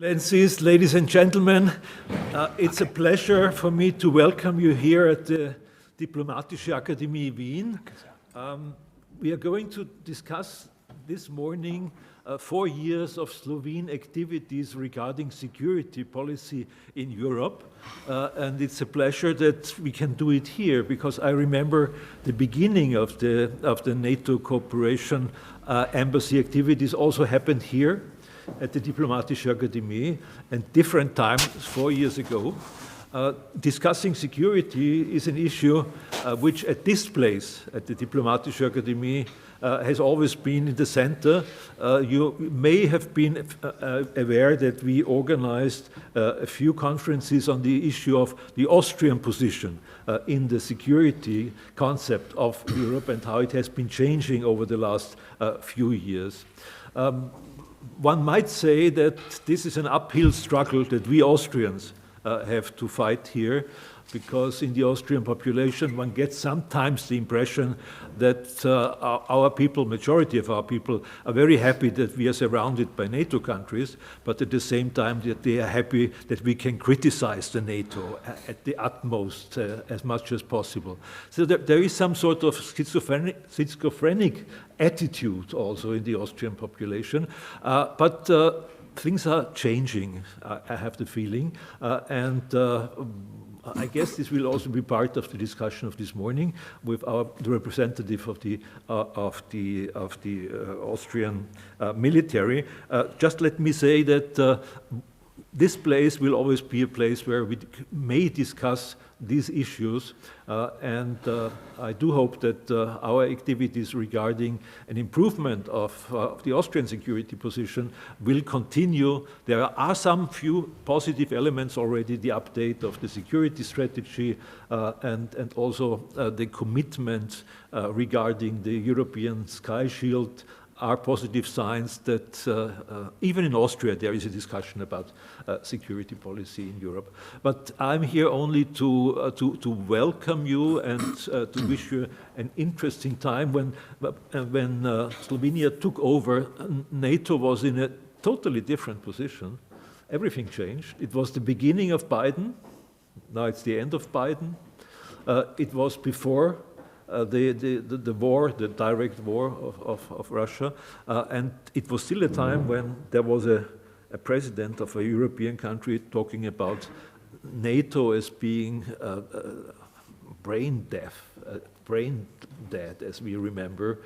Excellencies, ladies and gentlemen, it's a pleasure for me to welcome you here at the Diplomatische Akademie Wien. We are going to discuss this morning 4 years of Slovene activities regarding security policy in Europe. And it's a pleasure that we can do it here, because I remember the beginning of the NATO cooperation embassy activities also happened here at the Diplomatische Akademie, and different times 4 years ago. Discussing security is an issue which at this place, at the Diplomatische Akademie, has always been in the center. You may have been aware that we organized a few conferences on the issue of the Austrian position in the security concept of Europe and how it has been changing over the last few years. One might say that this is an uphill struggle that we Austrians have to fight here, because in the Austrian population one gets sometimes the impression that our people, majority of our people, are very happy that we are surrounded by NATO countries, but at the same time that they are happy that we can criticize the NATO at the utmost as much as possible. So there is some sort of schizophrenic attitude also in the Austrian population, but things are changing, I have the feeling, and I guess this will also be part of the discussion of this morning with the representative of the Austrian military. Just let me say that this place will always be a place where we may discuss these issues, and I do hope that our activities regarding an improvement of the Austrian security position will continue. There are some few positive elements already, the update of the security strategy and also the commitment regarding the European Sky Shield are positive signs that even in Austria there is a discussion about security policy in Europe. But I'm here only to welcome you and to wish you an interesting time. When Slovenia took over, NATO was in a totally different position. Everything changed. It was the beginning of Biden. Now it's the end of Biden. It was before the war, the direct war of Russia, and it was still a time when there was a president of a European country talking about NATO as being brain dead, as we remember.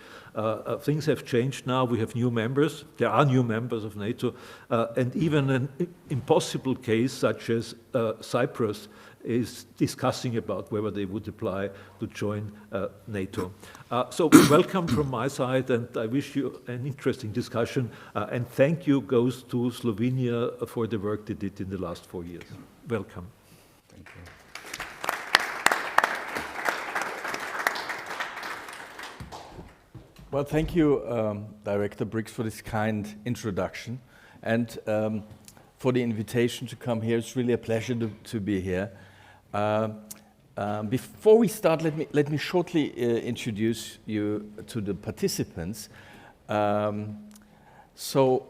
Things have changed now. We have new members. There are new members of NATO, and even an impossible case such as Cyprus is discussing about whether they would apply to join NATO. So welcome from my side, and I wish you an interesting discussion, and thank you goes to Slovenia for the work they did in the last 4 years. Welcome. Thank you. Well, thank you, Director Brix, for this kind introduction, and for the invitation to come here. It's really a pleasure to be here. Before we start, let me shortly introduce you to the participants. So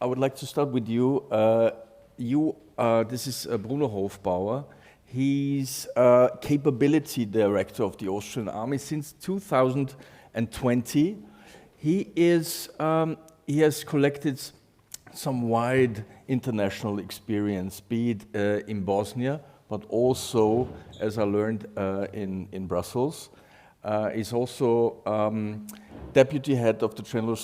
I would like to start with you. This is Bruno Hofbauer. He's capability director of the Austrian Army since 2020. He has collected some wide international experience, be it in Bosnia, but also, as I learned, in Brussels. He's also deputy head of the General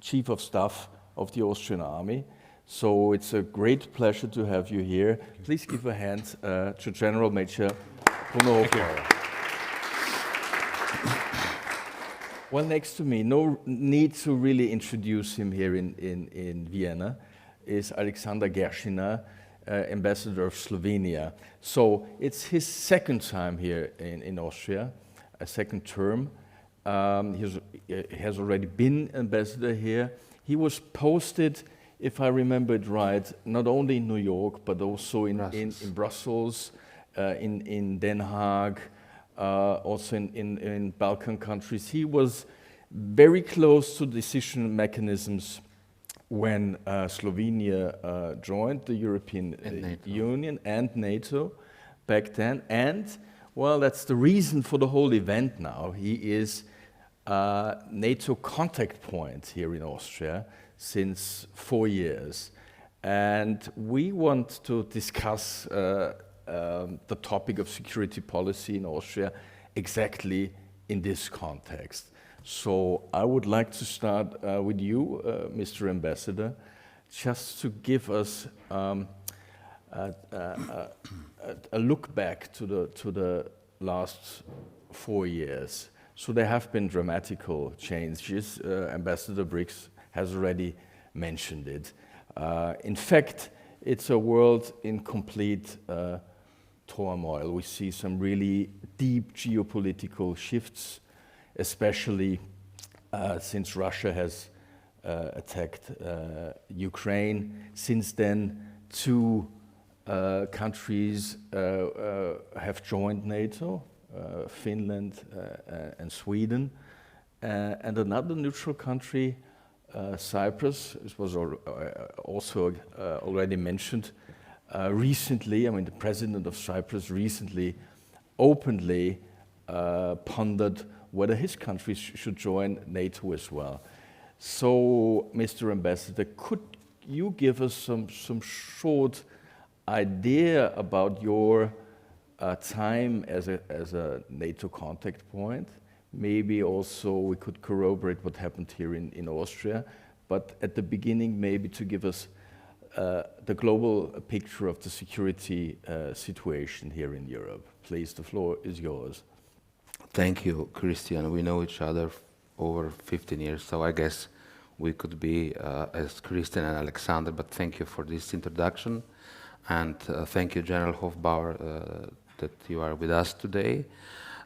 Chief of Staff of the Austrian Army. So it's a great pleasure to have you here. Please give a hand to General Major Bruno Hofbauer. Well, next to me, no need to really introduce him here in Vienna, is Aleksander Geržina, Ambassador of Slovenia. So it's his second time here in Austria, a second term. He has already been ambassador here. He was posted, if I remember it right, not only in New York, but also in Brussels, in Den Haag, also in Balkan countries. He was very close to decision mechanisms when Slovenia joined the European Union and NATO back then. And, well, that's the reason for the whole event now. He is NATO contact point here in Austria since 4 years. And we want to discuss the topic of security policy in Austria exactly in this context. So I would like to start with you, Mr. Ambassador, just to give us a look back to the last 4 years. So there have been dramatical changes. Ambassador Brix has already mentioned it. In fact, it's a world in complete turmoil. We see some really deep geopolitical shifts, especially since Russia has attacked Ukraine. Since then, 2 countries have joined NATO, Finland and Sweden, and another neutral country, Cyprus. This was also already mentioned recently. I mean, the president of Cyprus recently openly pondered whether his country should join NATO as well. So, Mr. Ambassador, could you give us some short idea about your time as a NATO contact point? Maybe also we could corroborate what happened here in Austria, but at the beginning maybe to give us the global picture of the security situation here in Europe. Please, the floor is yours. Thank you, Christian. We know each other over 15 years, so I guess we could be as Christian and Aleksander, but thank you for this introduction, and thank you, General Hofbauer, that you are with us today.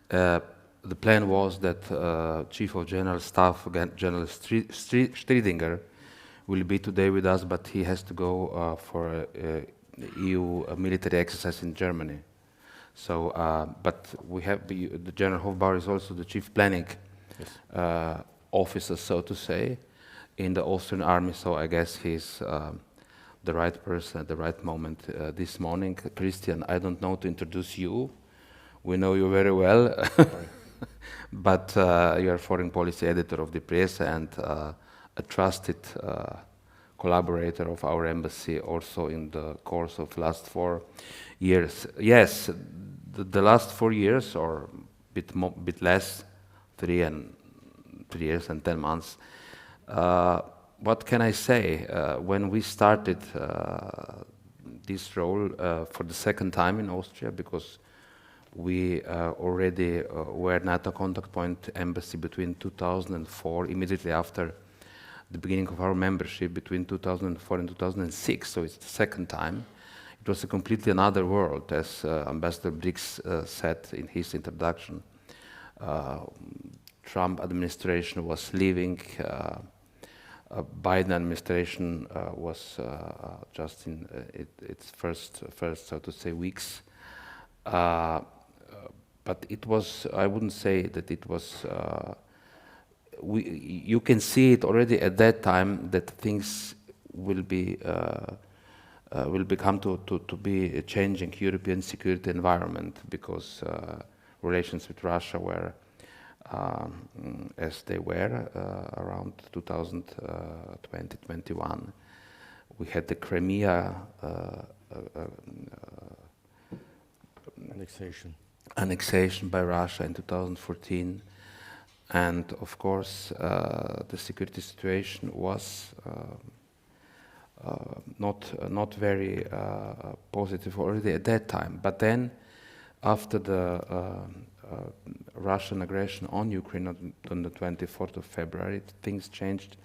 The plan was that Chief of General Staff, General Striedinger, will be today with us, but he has to go for EU military exercise in Germany. So, but we have the General Hofbauer is also the chief planning officer, so to say, in the Austrian army. So I guess he's the right person at the right moment this morning. Christian, I don't know to introduce you. We know you very well, but you are foreign policy editor of the Presse and a trusted collaborator of our embassy also in the course of last 4 years. Yes, the last 4 years, or bit less, 3 years and 10 months. What can I say? When we started this role for the second time in Austria, because we already were NATO contact point embassy between 2004, immediately after the beginning of our membership between 2004 and 2006, so it's the second time. It was a completely another world, as Ambassador Brix said in his introduction. Trump administration was leaving, Biden administration was just in its first, so to say, weeks. But it was, I wouldn't say that it was, you can see it already at that time that things will become to be a changing European security environment, because relations with Russia were as they were around 2020-21. We had the Crimea annexation by Russia in 2014, and of course the security situation was not very positive already at that time. But then, after the Russian aggression on Ukraine on the 24th of February, things changed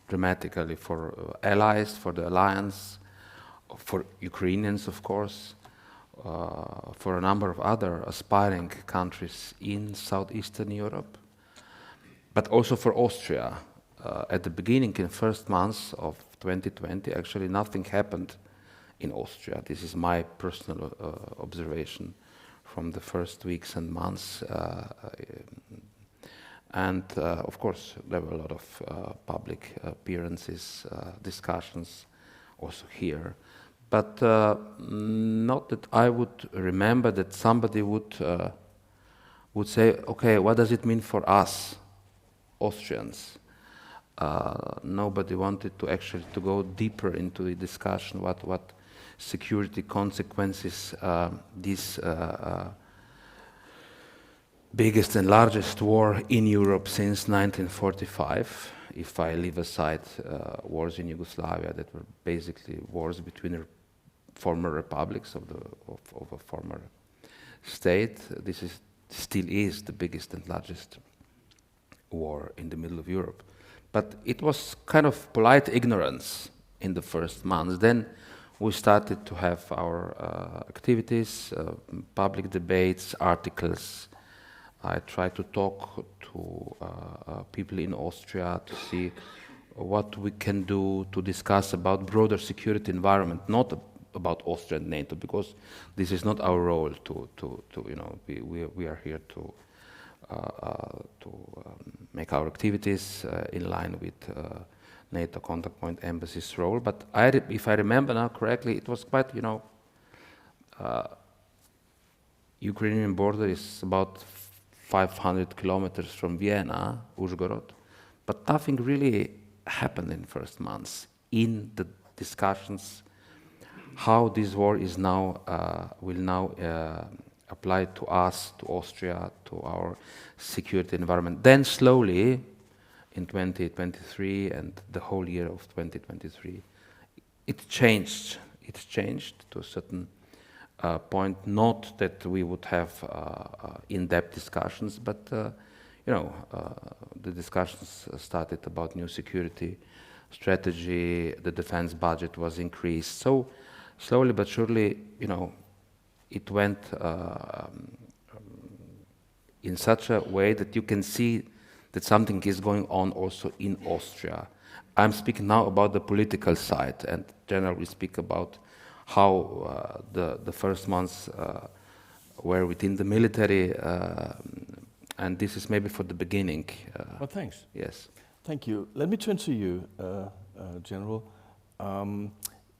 dramatically for allies, for the alliance, for Ukrainians, of course, for a number of other aspiring countries in Southeastern Europe, but also for Austria. At the beginning, in the first months of 2020, actually nothing happened in Austria. This is my personal observation from the first weeks and months. And of course, there were a lot of public appearances, discussions, also here. But not that I would remember that somebody would say, okay, what does it mean for us, Austrians? Nobody wanted to actually to go deeper into the discussion what security consequences this biggest and largest war in Europe since 1945. If I leave aside wars in Yugoslavia that were basically wars between former republics of a former state, this still is the biggest and largest war in the middle of Europe. But it was kind of polite ignorance in the first months. Then we started to have our activities, public debates, articles. I tried to talk to people in Austria to see what we can do to discuss about broader security environment, not about Austria and NATO, because this is not our role to you know, we are here to make our activities in line with NATO contact point embassy's role. But if I remember now correctly, it was quite, you know, Ukrainian border is about 500 kilometers from Vienna, Uzhgorod, but nothing really happened in first months in the discussions how this war is now will now apply to us, to Austria, to our security environment. Then slowly, in 2023 and the whole year of 2023, it changed. It changed to a certain point. Not that we would have in-depth discussions, but you know, the discussions started about new security strategy. The defense budget was increased. So slowly but surely, you know, it went in such a way that you can see that something is going on also in Austria. I'm speaking now about the political side, and generally speak about how the first months were within the military, and this is maybe for the beginning. Well, thanks. Yes. Thank you. Let me turn to you, General.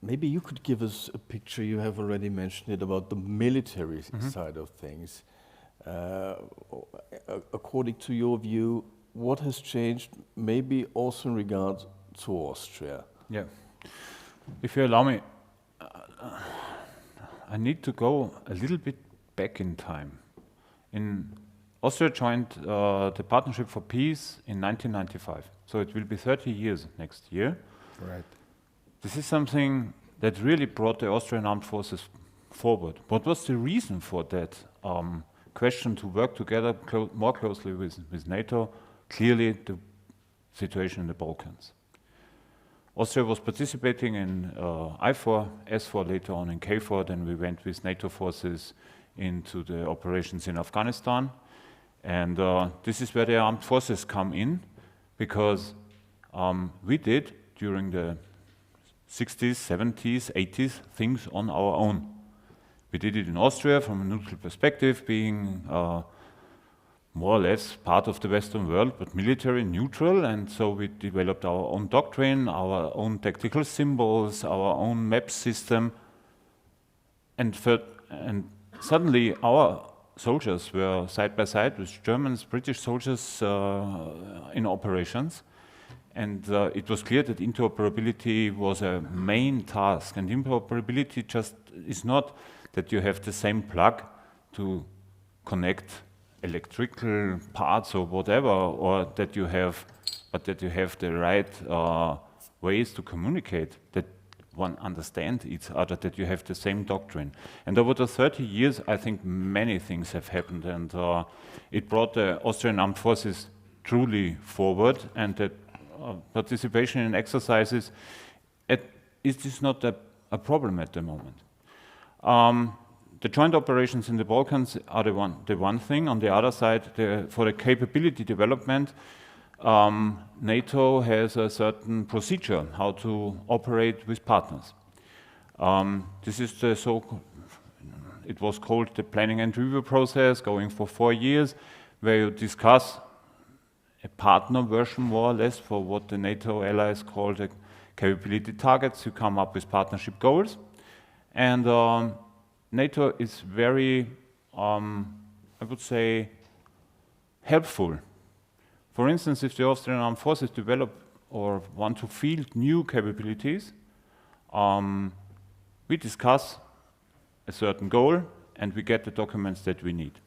Maybe you could give us a picture, you have already mentioned it, about the military side of things. According to your view, what has changed, maybe also in regard to Austria? Yeah. If you allow me, I need to go a little bit back in time. Austria joined the Partnership for Peace in 1995, so it will be 30 years next year. Right. This is something that really brought the Austrian armed forces forward. What was the reason for that question to work together more closely with NATO? Clearly, the situation in the Balkans. Austria was participating in I4, S4, later on in K4, then we went with NATO forces into the operations in Afghanistan. And this is where the armed forces come in, because we did, during the 60s, 70s, 80s, things on our own. We did it in Austria from a neutral perspective, being more or less part of the Western world, but military neutral, and so we developed our own doctrine, our own tactical symbols, our own map system, and suddenly our soldiers were side by side with Germans, British soldiers in operations, and it was clear that interoperability was a main task, and interoperability just is not that you have the same plug to connect electrical parts or whatever, or that you have, but that you have the right ways to communicate, that one understands each other, that you have the same doctrine. And over the 30 years, I think many things have happened, and it brought the Austrian armed forces truly forward, and that participation in exercises is not a problem at the moment. The joint operations in the Balkans are the one thing. On the other side, for the capability development, NATO has a certain procedure how to operate with partners. This is it was called the planning and review process, going for 4 years, where you discuss a partner version, more or less, for what the NATO allies call the capability targets to come up with partnership goals. And NATO is very, I would say, helpful. For instance, if the Austrian Armed Forces develop or want to field new capabilities, we discuss a certain goal and we get the documents that we need.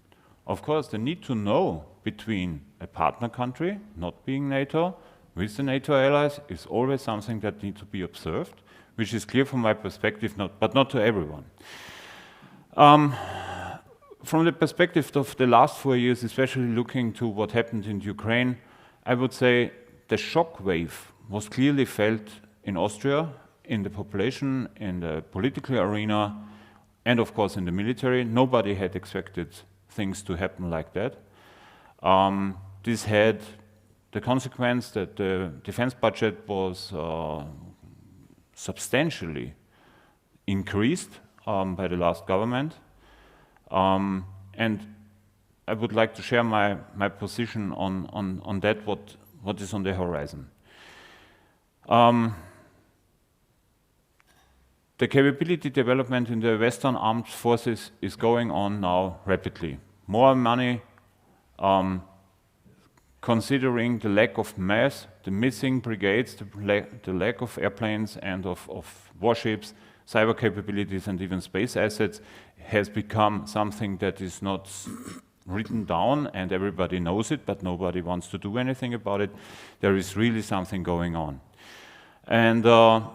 Of course, the need to know between a partner country, not being NATO, with the NATO allies, is always something that needs to be observed, which is clear from my perspective, but not to everyone. From the perspective of the last 4 years, especially looking to what happened in Ukraine, I would say the shock wave was clearly felt in Austria, in the population, in the political arena, and of course in the military. Nobody had expected things to happen like that. This had the consequence that the defense budget was substantially increased by the last government. And I would like to share my position on that, what is on the horizon. The capability development in the Western armed forces is going on now rapidly. More money, considering the lack of mass, the missing brigades, the lack of airplanes and of warships, cyber capabilities and even space assets has become something that is not written down and everybody knows it, but nobody wants to do anything about it. There is really something going on. And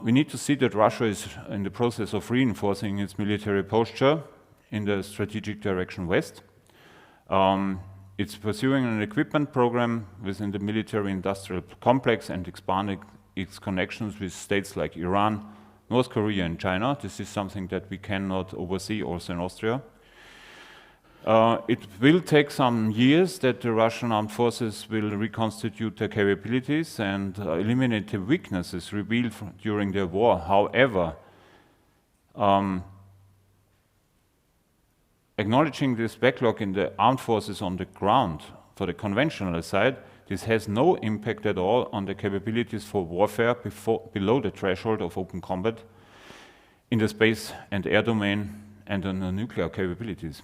we need to see that Russia is in the process of reinforcing its military posture in the strategic direction west. It's pursuing an equipment program within the military-industrial complex and expanding its connections with states like Iran, North Korea and China. This is something that we cannot oversee also in Austria. It will take some years that the Russian armed forces will reconstitute their capabilities and eliminate the weaknesses revealed during the war. However, acknowledging this backlog in the armed forces on the ground for the conventional side, this has no impact at all on the capabilities for warfare below the threshold of open combat in the space and air domain and on the nuclear capabilities.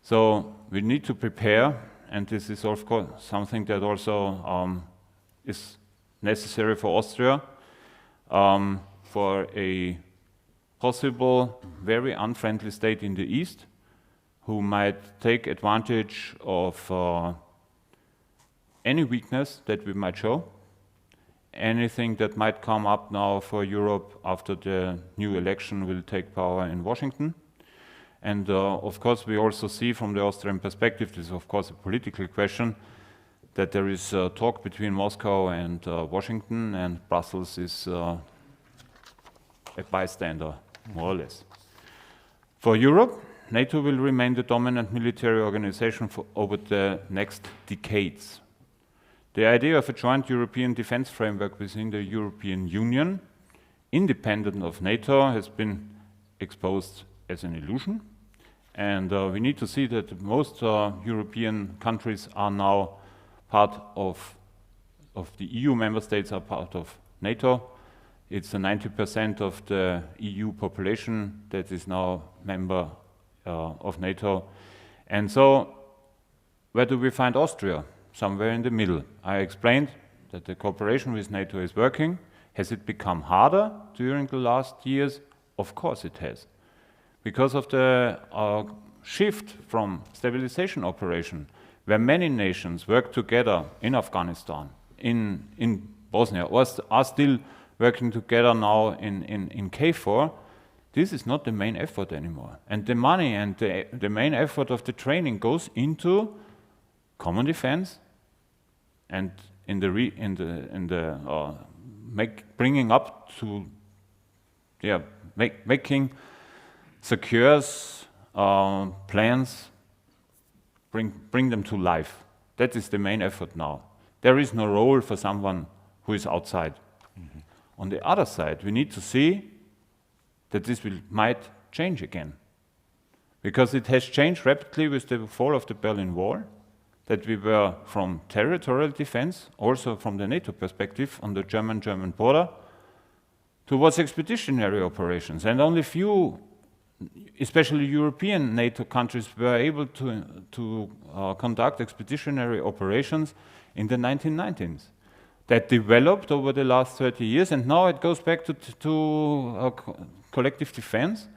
So we need to prepare, and this is of course something that also is necessary for Austria, for a possible very unfriendly state in the east who might take advantage of any weakness that we might show, anything that might come up now for Europe after the new election will take power in Washington. And of course we also see from the Austrian perspective, this is of course a political question, that there is talk between Moscow and Washington, and Brussels is a bystander, more or less. For Europe, NATO will remain the dominant military organization for over the next decades. The idea of a joint European defense framework within the European Union, independent of NATO, has been exposed as an illusion. And we need to see that most European countries are now part of the EU member states, are part of NATO. It's 90% of the EU population that is now member of NATO. And so, where do we find Austria? Somewhere in the middle. I explained that the cooperation with NATO is working. Has it become harder during the last years? Of course it has. Because of the shift from stabilization operation, where many nations work together in Afghanistan, in Bosnia, or are still working together now in KFOR, this is not the main effort anymore. And the money and the main effort of the training goes into common defense and bringing up to making secure plans, bring them to life. That is the main effort now. There is no role for someone who is outside. Mm-hmm. On the other side, we need to see that this might change again, because it has changed rapidly with the fall of the Berlin Wall. that we were from territorial defense, also from the NATO perspective, on the German border, towards expeditionary operations. And only few, especially European NATO countries, were able to conduct expeditionary operations in the 1990s. That developed over the last 30 years, and now it goes back to collective defense,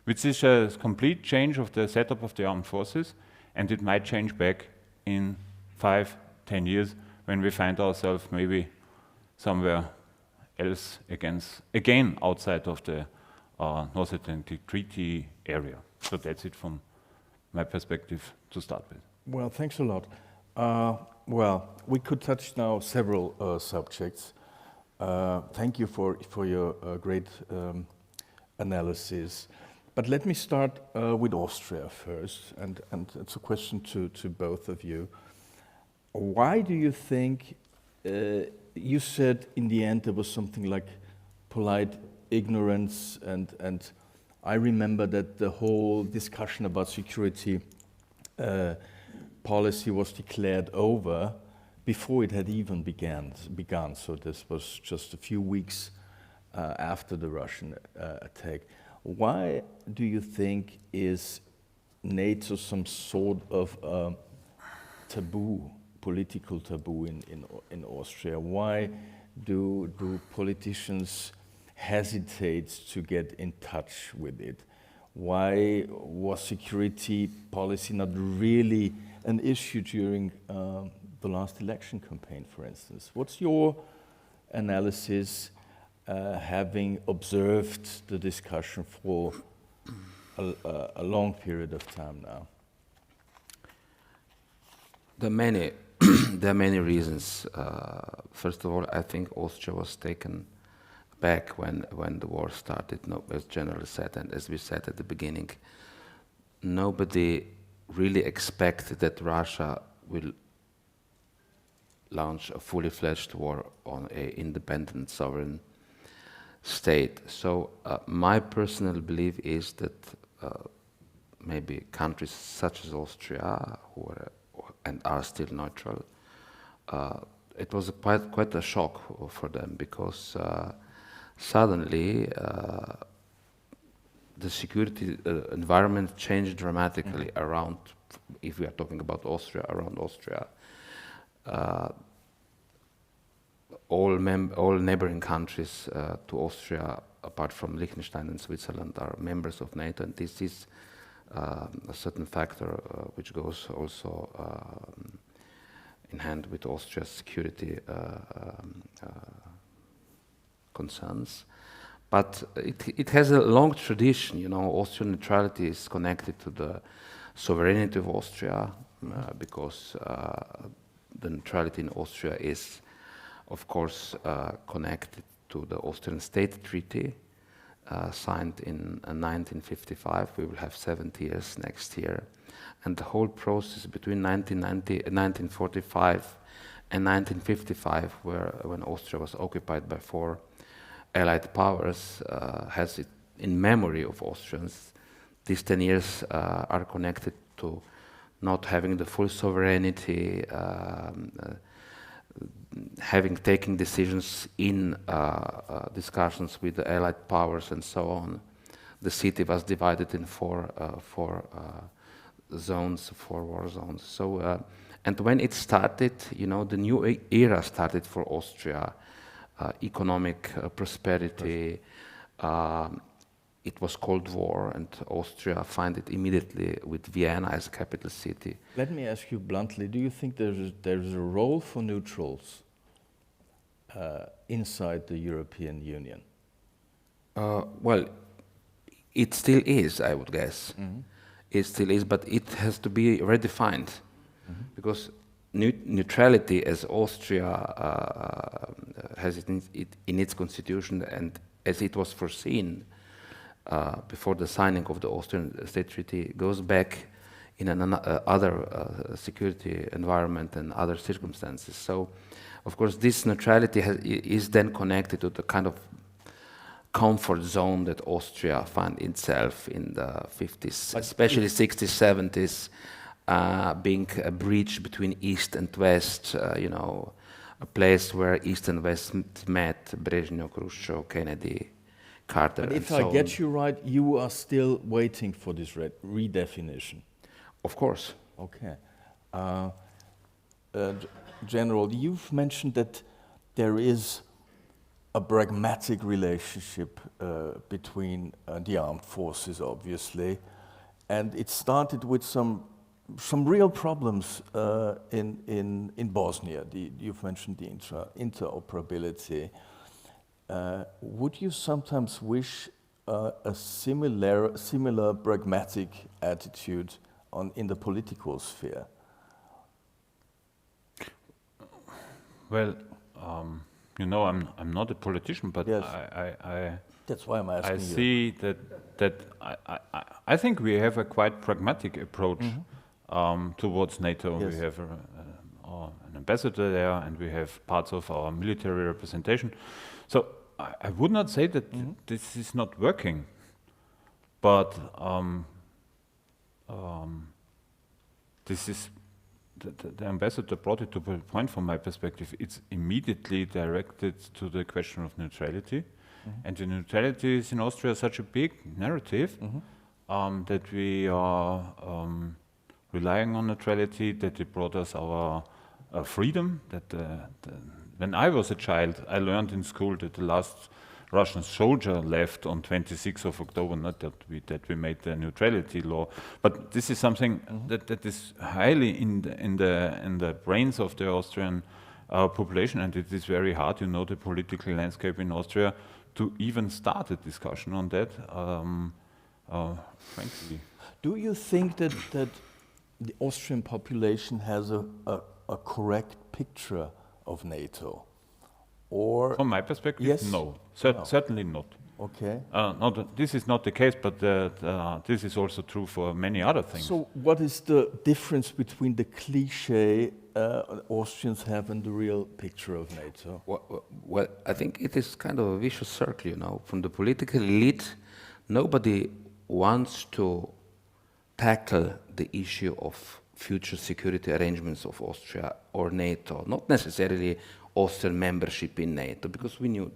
which is a complete change of the setup of the armed forces, and it might change back in 5, 10 years when we find ourselves maybe somewhere else again outside of the North Atlantic Treaty area. So that's it from my perspective to start with. Well, thanks a lot. Well, we could touch now several subjects. Thank you for your great analysis. But let me start with Austria first, and it's a question to both of you. Why do you think, you said in the end there was something like polite ignorance, and I remember that the whole discussion about security policy was declared over before it had even begun. So this was just a few weeks after the Russian attack. Why do you think is NATO some sort of taboo, political taboo in Austria? Why do politicians hesitate to get in touch with it? Why was security policy not really an issue during the last election campaign, for instance? What's your analysis, having observed the discussion for a long period of time now? There are many reasons. First of all, I think Austria was taken back when the war started, as generally said, and as we said at the beginning, nobody really expected that Russia will launch a fully fledged war on an independent sovereign state. So my personal belief is that maybe countries such as Austria, who are still neutral, it was quite a shock for them, because suddenly the security environment changed dramatically around, if we are talking about Austria, around Austria. All neighboring countries to Austria, apart from Liechtenstein and Switzerland, are members of NATO, and this is a certain factor which goes also in hand with Austria's security concerns. But it has a long tradition, you know. Austrian neutrality is connected to the sovereignty of Austria, because the neutrality in Austria is, of course, connected to the Austrian State Treaty, signed in 1955. We will have 70 years next year. And the whole process between 1945 and 1955, when Austria was occupied by 4 Allied powers, has it in memory of Austrians. These 10 years are connected to not having the full sovereignty, taking decisions in discussions with the Allied powers and so on. The city was divided in 4 zones, 4 war zones. So, and when it started, you know, the new era started for Austria. Economic prosperity. It was Cold War, and Austria found it immediately with Vienna as capital city. Let me ask you bluntly, do you think there's a role for neutrals inside the European Union? Well, it still is, I would guess. It still is, but it has to be redefined, because neutrality, as Austria has it in its constitution, and as it was foreseen before the signing of the Austrian State Treaty, goes back in other security environment and other circumstances. So, of course, this neutrality is then connected to the kind of comfort zone that Austria found itself in the 50s, especially 60s, 70s, being a bridge between East and West, you know, a place where East and West met, Brezhnev, Khrushchev, Kennedy, Carter. But and if so I on. get you right, you are still waiting for this redefinition. Of course. Okay. General, you've mentioned that there is a pragmatic relationship between the armed forces, obviously, and it started with some real problems in Bosnia. You've mentioned the interoperability. Would you sometimes wish a similar pragmatic attitude in the political sphere? Well, you know, I'm not a politician, but Yes. I That's why I'm asking you. see that I think we have a quite pragmatic approach towards NATO. Yes. We have an ambassador there, and we have parts of our military representation. So I would not say that this is not working, but this is the ambassador brought it to the point from my perspective. It's immediately directed to the question of neutrality. And the neutrality is in Austria such a big narrative that we are relying on neutrality, that it brought us our freedom. That when I was a child, I learned in school that the last Russian soldier left on 26th of October, not that we made the neutrality law, but this is something that is highly in the brains of the Austrian population, and it is very hard, you know, the political landscape in Austria, to even start a discussion on that, frankly. Do you think that the Austrian population has a correct picture of NATO? Or From my perspective, yes? no, No. certainly not. Okay. This is not the case, but this is also true for many other things. So what is the difference between the cliché Austrians have and the real picture of NATO? Well, I think it is kind of a vicious circle, you know. From the political elite, nobody wants to tackle the issue of future security arrangements of Austria or NATO, not necessarily Austrian membership in NATO, because we knew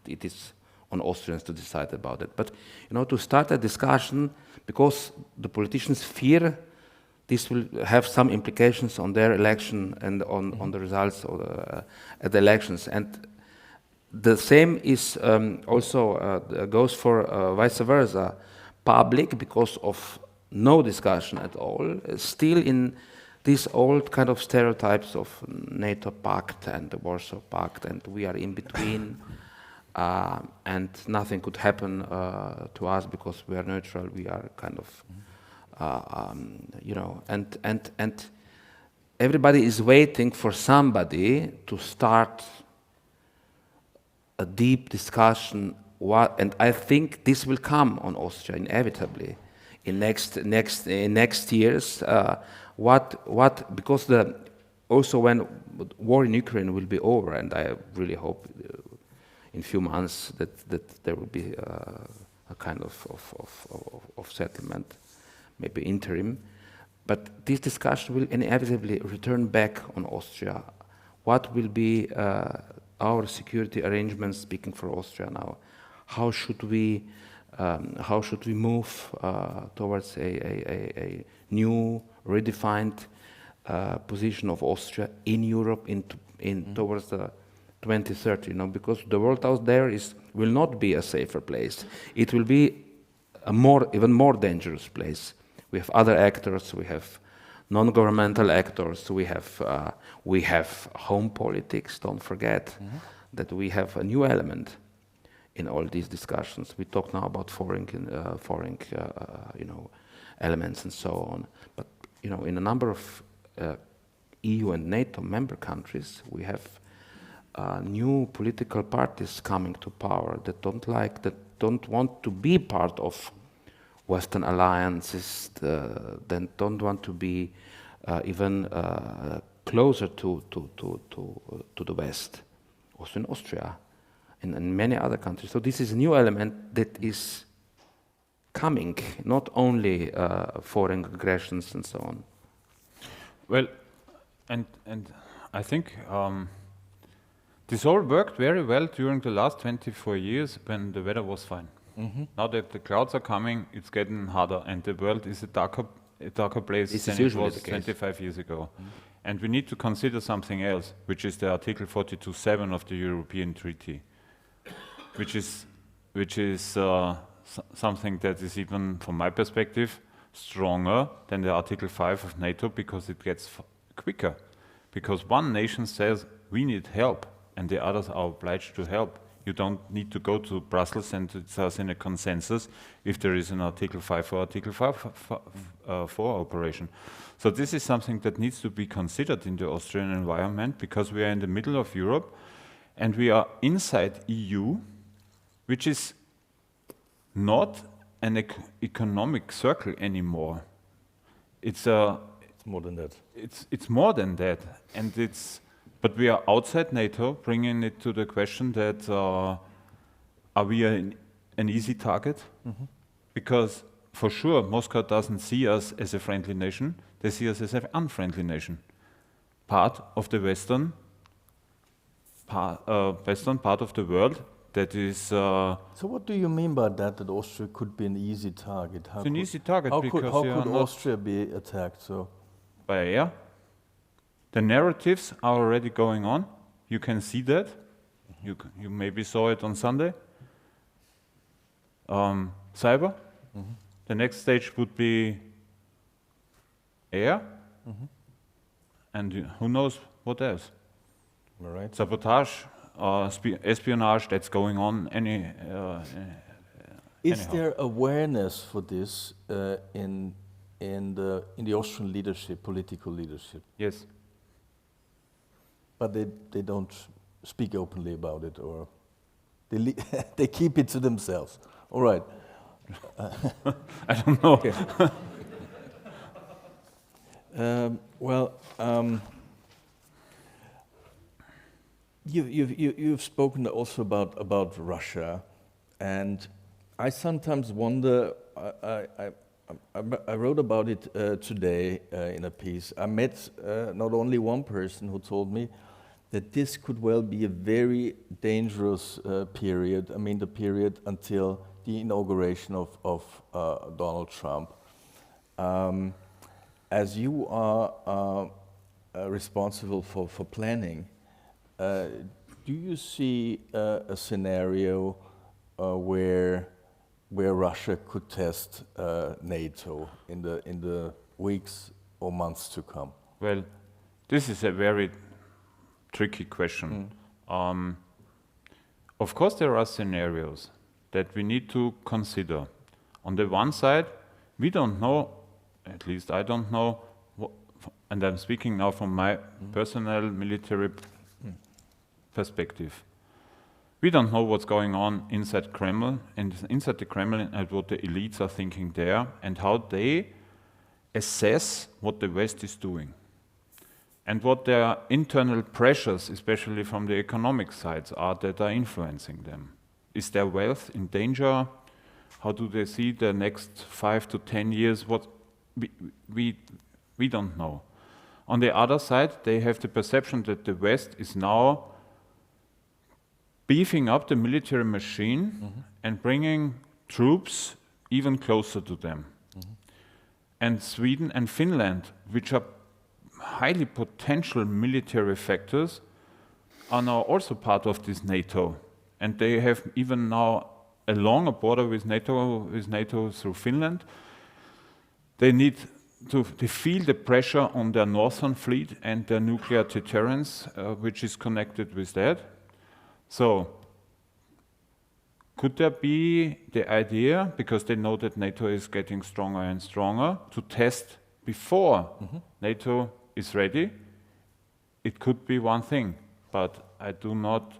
it is on Austrians to decide about it. But, you know, to start a discussion, because the politicians fear this will have some implications on their election and on the results of at the elections. And the same is also goes for vice versa. Public, because of no discussion at all, still in these old kind of stereotypes of NATO Pact and the Warsaw Pact, and we are in between, and nothing could happen to us because we are neutral. We are kind of, you know, and everybody is waiting for somebody to start a deep discussion. And I think this will come on Austria inevitably in next years. Because also when war in Ukraine will be over, and I really hope in few months that there will be a kind of settlement, maybe interim, but this discussion will inevitably return back on Austria. What will be our security arrangements, speaking for Austria now? How should we move towards a new, redefined position of Austria in Europe towards the 2030? You know, because the world out there will not be a safer place. It will be a even more dangerous place. We have other actors. We have non-governmental actors. We have home politics. Don't forget that we have a new element in all these discussions. We talk now about foreign you know, elements and so on. But you know, in a number of EU and NATO member countries, we have new political parties coming to power that don't want to be part of Western alliances, that don't want to be even closer to the West, also in Austria. In many other countries. So this is a new element that is coming, not only foreign aggressions and so on. Well, and I think this all worked very well during the last 24 years when the weather was fine. Now that the clouds are coming, it's getting harder, and the world is a darker place This is than it usually was the case. 25 years ago. And we need to consider something else, which is the Article 42.7 of the European Treaty, which is something that is, even from my perspective, stronger than the Article 5 of NATO, because it gets quicker. Because one nation says we need help, and the others are obliged to help. You don't need to go to Brussels and it's us in a consensus if there is an Article 5 or Article 4 operation. So this is something that needs to be considered in the Austrian environment, because we are in the middle of Europe and we are inside EU, which is not an economic circle anymore. It's more than that. It's more than that, and but we are outside NATO, bringing it to the question that are we an easy target? Because for sure Moscow doesn't see us as a friendly nation; they see us as an unfriendly nation, part of the western part of the world. That is. So what do you mean by that? That Austria could be an easy target? It's an easy target because how you are could not Austria be attacked? So by air. The narratives are already going on. You can see that. You maybe saw it on Sunday. Cyber. The next stage would be air. And who knows what else? all right. Sabotage, espionage, that's going on. Is anyhow. there awareness for this in the Austrian leadership, political leadership? Yes. But they don't speak openly about it, or they keep it to themselves. All right. I don't know. Okay. You've spoken also about Russia, and I sometimes wonder. I wrote about it today in a piece. I met not only one person who told me that this could well be a very dangerous period. I mean, the period until the inauguration of Donald Trump. As you are responsible for planning, do you see a scenario where Russia could test NATO in the weeks or months to come? Well, this is a very tricky question. Of course, there are scenarios that we need to consider. On the one side, we don't know, at least I don't know, and I'm speaking now from my personal military perspective. We don't know what's going on inside Kremlin, and inside the Kremlin, and what the elites are thinking there, and how they assess what the West is doing, and what their internal pressures, especially from the economic sides, are that are influencing them. Is their wealth in danger? How do they see the next 5 to 10 years? What we don't know. On the other side, they have the perception that the West is now beefing up the military machine and bringing troops even closer to them. And Sweden and Finland, which are highly potential military factors, are now also part of this NATO. And they have even now a longer border with NATO through Finland. They need to feel the pressure on their northern fleet and their nuclear deterrence, which is connected with that. So, could there be the idea, because they know that NATO is getting stronger and stronger, to test before NATO is ready? It could be one thing, but I do not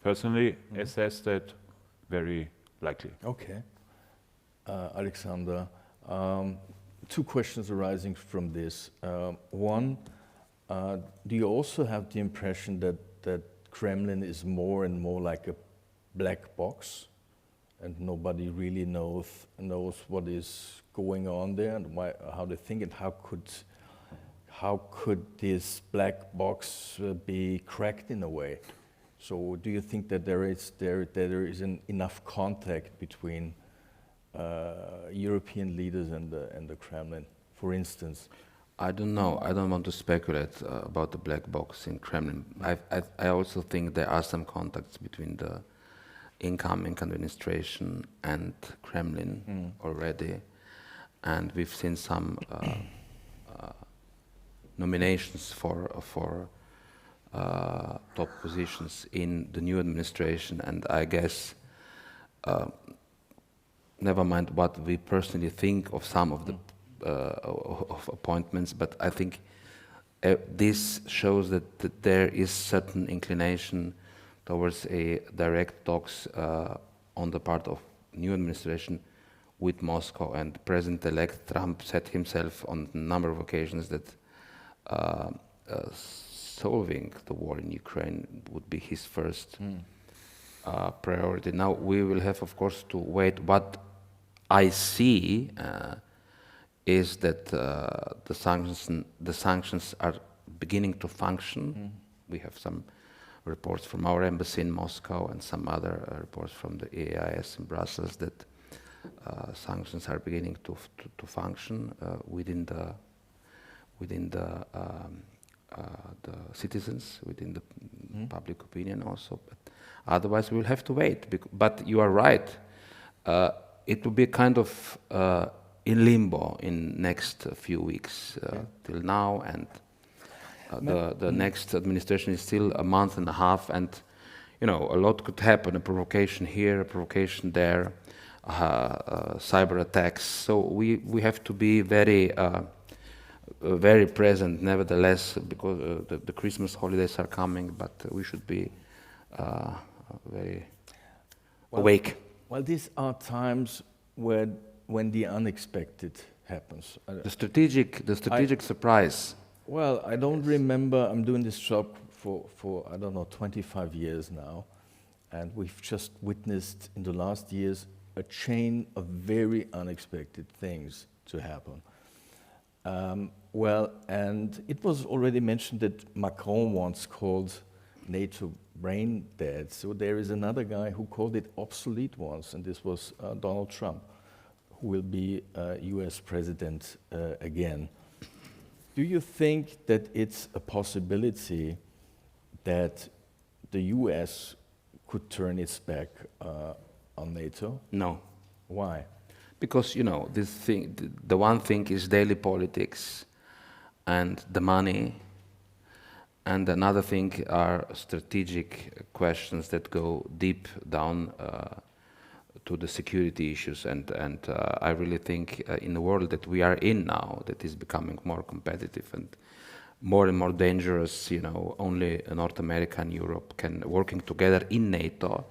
personally assess that very likely. Okay. Aleksander, two questions arising from this. One, do you also have the impression that Kremlin is more and more like a black box, and nobody really knows what is going on there, and how they think, and how could this black box be cracked in a way? So do you think that there is enough contact between European leaders and the Kremlin, for instance? I don't know. I don't want to speculate about the black box in Kremlin. I also think there are some contacts between the incoming administration and Kremlin already, and we've seen some nominations for top positions in the new administration, and I guess, never mind what we personally think of some of the of appointments, but I think this shows that there is certain inclination towards a direct talks on the part of new administration with Moscow, and President-elect Trump said himself on a number of occasions that solving the war in Ukraine would be his first priority. Now we will have, of course, to wait. What I see is that the sanctions are beginning to function. We have some reports from our embassy in Moscow and some other reports from the EAS in Brussels that sanctions are beginning to function within the citizens, within the public opinion also. But otherwise, we will have to wait. But you are right. It will be kind of in limbo in next few weeks till now, and the next administration is still a month and a half, and a lot could happen. A provocation here, a provocation there, cyber attacks. So we have to be very very present, nevertheless, because the Christmas holidays are coming. But we should be very awake. Well, these are times when the unexpected happens. The strategic surprise. Well, I don't remember. I'm doing this job for I don't know, 25 years now, and we've just witnessed in the last years a chain of very unexpected things to happen. Well, and it was already mentioned that Macron once called NATO brain dead. So there is another guy who called it obsolete once, and this was Donald Trump, who will be US president again. Do you think that it's a possibility that the US could turn its back on NATO? No. Why? Because, this thing, the one thing is daily politics and the money, and another thing are strategic questions that go deep down to the security issues. And I really think in the world that we are in now, that is becoming more competitive and more dangerous, only North America and Europe working together in NATO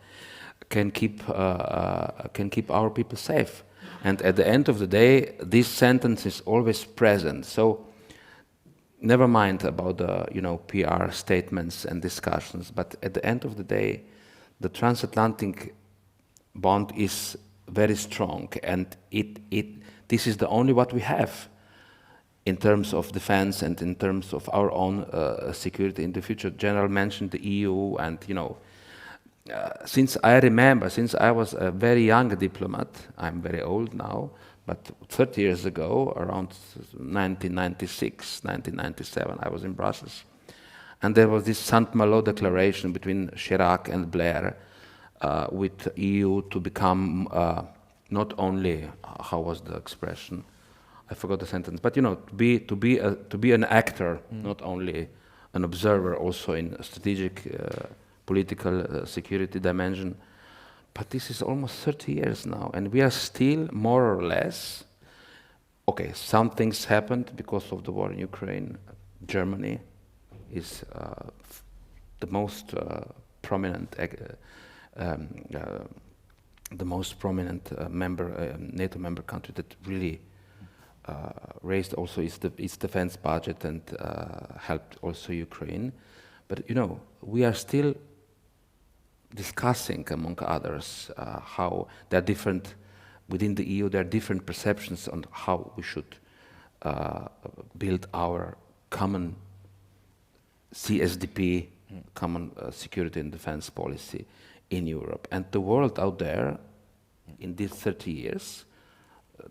can keep our people safe. And at the end of the day, this sentence is always present. So never mind about the PR statements and discussions, but at the end of the day, the transatlantic bond is very strong, and this is the only what we have in terms of defense and in terms of our own security in the future. General mentioned the EU, and since I remember, since I was a very young diplomat, I'm very old now, but 30 years ago, around 1996, 1997, I was in Brussels. And there was this Saint-Malo declaration between Chirac and Blair with EU to become not only, how was the expression? I forgot the sentence, but to be an actor, not only an observer, also in strategic political security dimension. But this is almost 30 years now, and we are still more or less, okay, some things happened because of the war in Ukraine. Germany is the most prominent NATO member country that really raised also its defense budget and helped also Ukraine. But we are still discussing, among others, how there are different, within the EU, there are different perceptions on how we should build our common CSDP, common security and defense policy in Europe. And the world out there in these 30 years,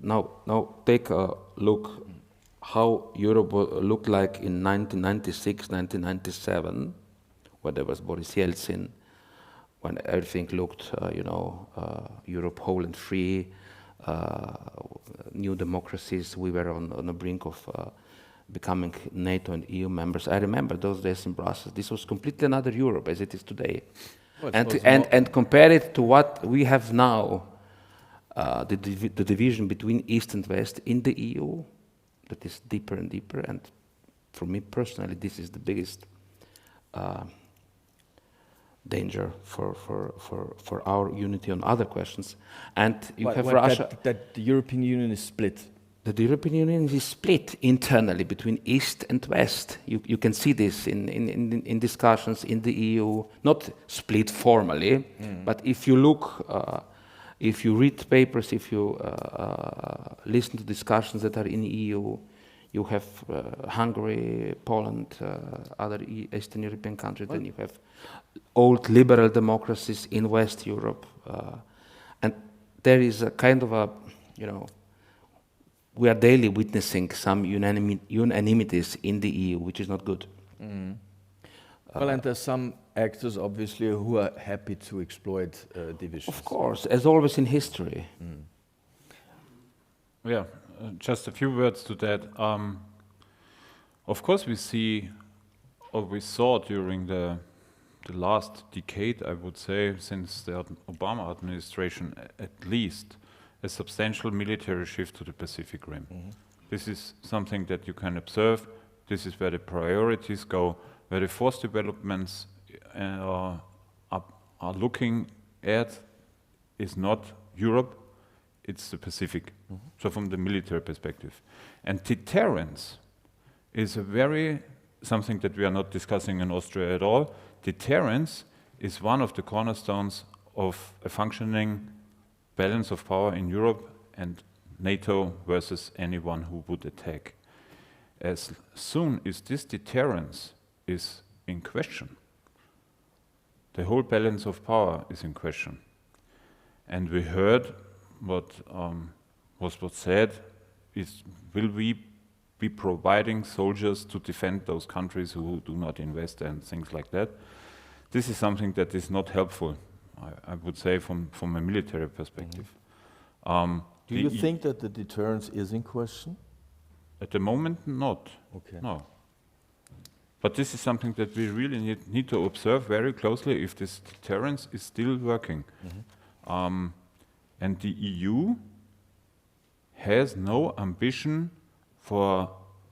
now take a look how Europe looked like in 1996, 1997, when there was Boris Yeltsin, when everything looked, Europe whole and free, new democracies. We were on the brink of becoming NATO and EU members. I remember those days in Brussels. This was completely another Europe as it is today. Well, and compare it to what we have now, the division between East and West in the EU, that is deeper and deeper. And for me personally, this is the biggest danger for our unity on other questions. And you have Russia. That the European Union is split. The European Union is split internally between East and West. You can see this in discussions in the EU, not split formally, but if you look, if you read papers, if you listen to discussions that are in the EU, you have Hungary, Poland, other Eastern European countries, then you have old liberal democracies in West Europe. And there is a kind of a, we are daily witnessing some unanimities in the EU, which is not good. Well, and there's some actors, obviously, who are happy to exploit divisions. Of course, as always in history. Yeah, just a few words to that. Of course, we see, or we saw during the last decade, I would say, since the Obama administration, at least, a substantial military shift to the Pacific Rim. This is something that you can observe. This is where the priorities go, where the force developments are looking at is not Europe, it's the Pacific. So from the military perspective. And deterrence is something that we are not discussing in Austria at all. Deterrence is one of the cornerstones of a functioning balance of power in Europe and NATO versus anyone who would attack. As soon as this deterrence is in question, the whole balance of power is in question. And we heard what was said is, will we be providing soldiers to defend those countries who do not invest and things like that? This is something that is not helpful, I would say, from a military perspective. Do you think that the deterrence is in question? At the moment, not. Okay. No. But this is something that we really need to observe very closely if this deterrence is still working. And the EU has no ambition for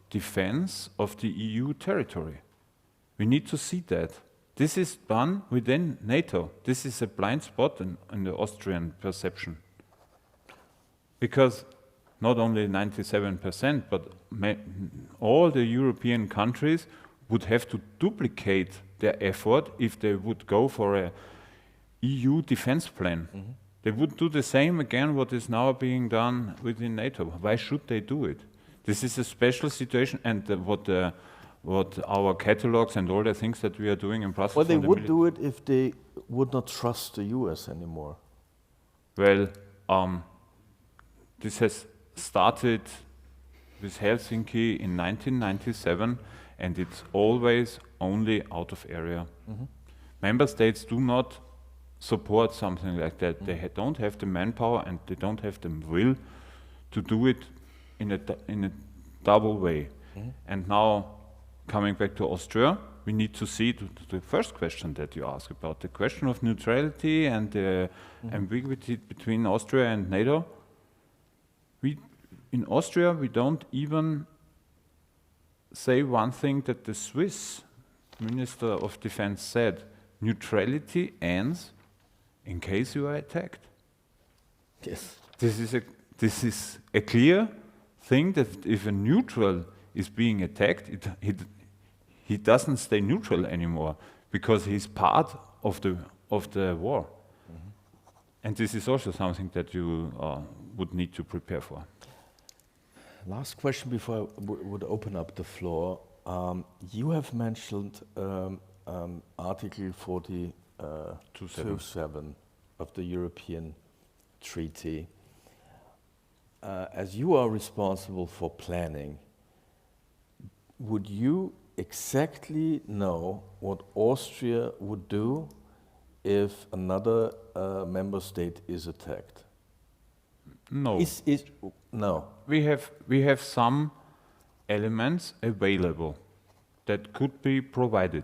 defense of the EU territory. We need to see that. This is done within NATO. This is a blind spot in the Austrian perception. Because not only 97%, but all the European countries would have to duplicate their effort if they would go for a EU defense plan. They would do the same again what is now being done within NATO. Why should they do it? This is a special situation, and what our catalogs and all the things that we are doing in Brussels. Well, they would do it if they would not trust the US anymore. Well, this has started with Helsinki in 1997, and it's always only out of area. Member states do not support something like that. They don't have the manpower and they don't have the will to do it in a double way. And now, coming back to Austria, we need to see the first question that you asked about, the question of neutrality and the ambiguity between Austria and NATO. In Austria, we don't even say one thing that the Swiss Minister of Defense said: neutrality ends in case you are attacked. Yes. This is a clear thing that if a neutral is being attacked, he doesn't stay neutral anymore because he's part of the war. And this is also something that you would need to prepare for. Last question before I would open up the floor. You have mentioned Article 42.7 of the European Treaty. As you are responsible for planning, would you exactly know what Austria would do if another member state is attacked? No. No. We have some elements available that could be provided.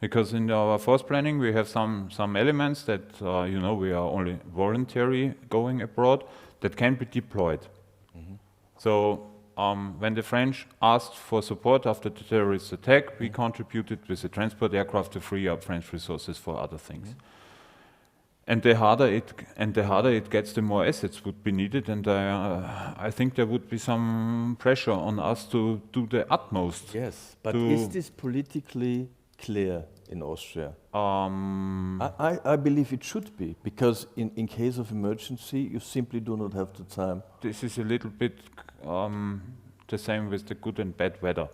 Because in our force planning we have some elements that, you know, we are only voluntary going abroad that can be deployed. So when the French asked for support after the terrorist attack, we contributed with a transport aircraft to free up French resources for other things. And the harder it gets, the more assets would be needed, and I think there would be some pressure on us to do the utmost. Yes, but is this politically clear in Austria? I believe it should be, because in case of emergency, you simply do not have the time. This is a little bit the same with the good and bad weather.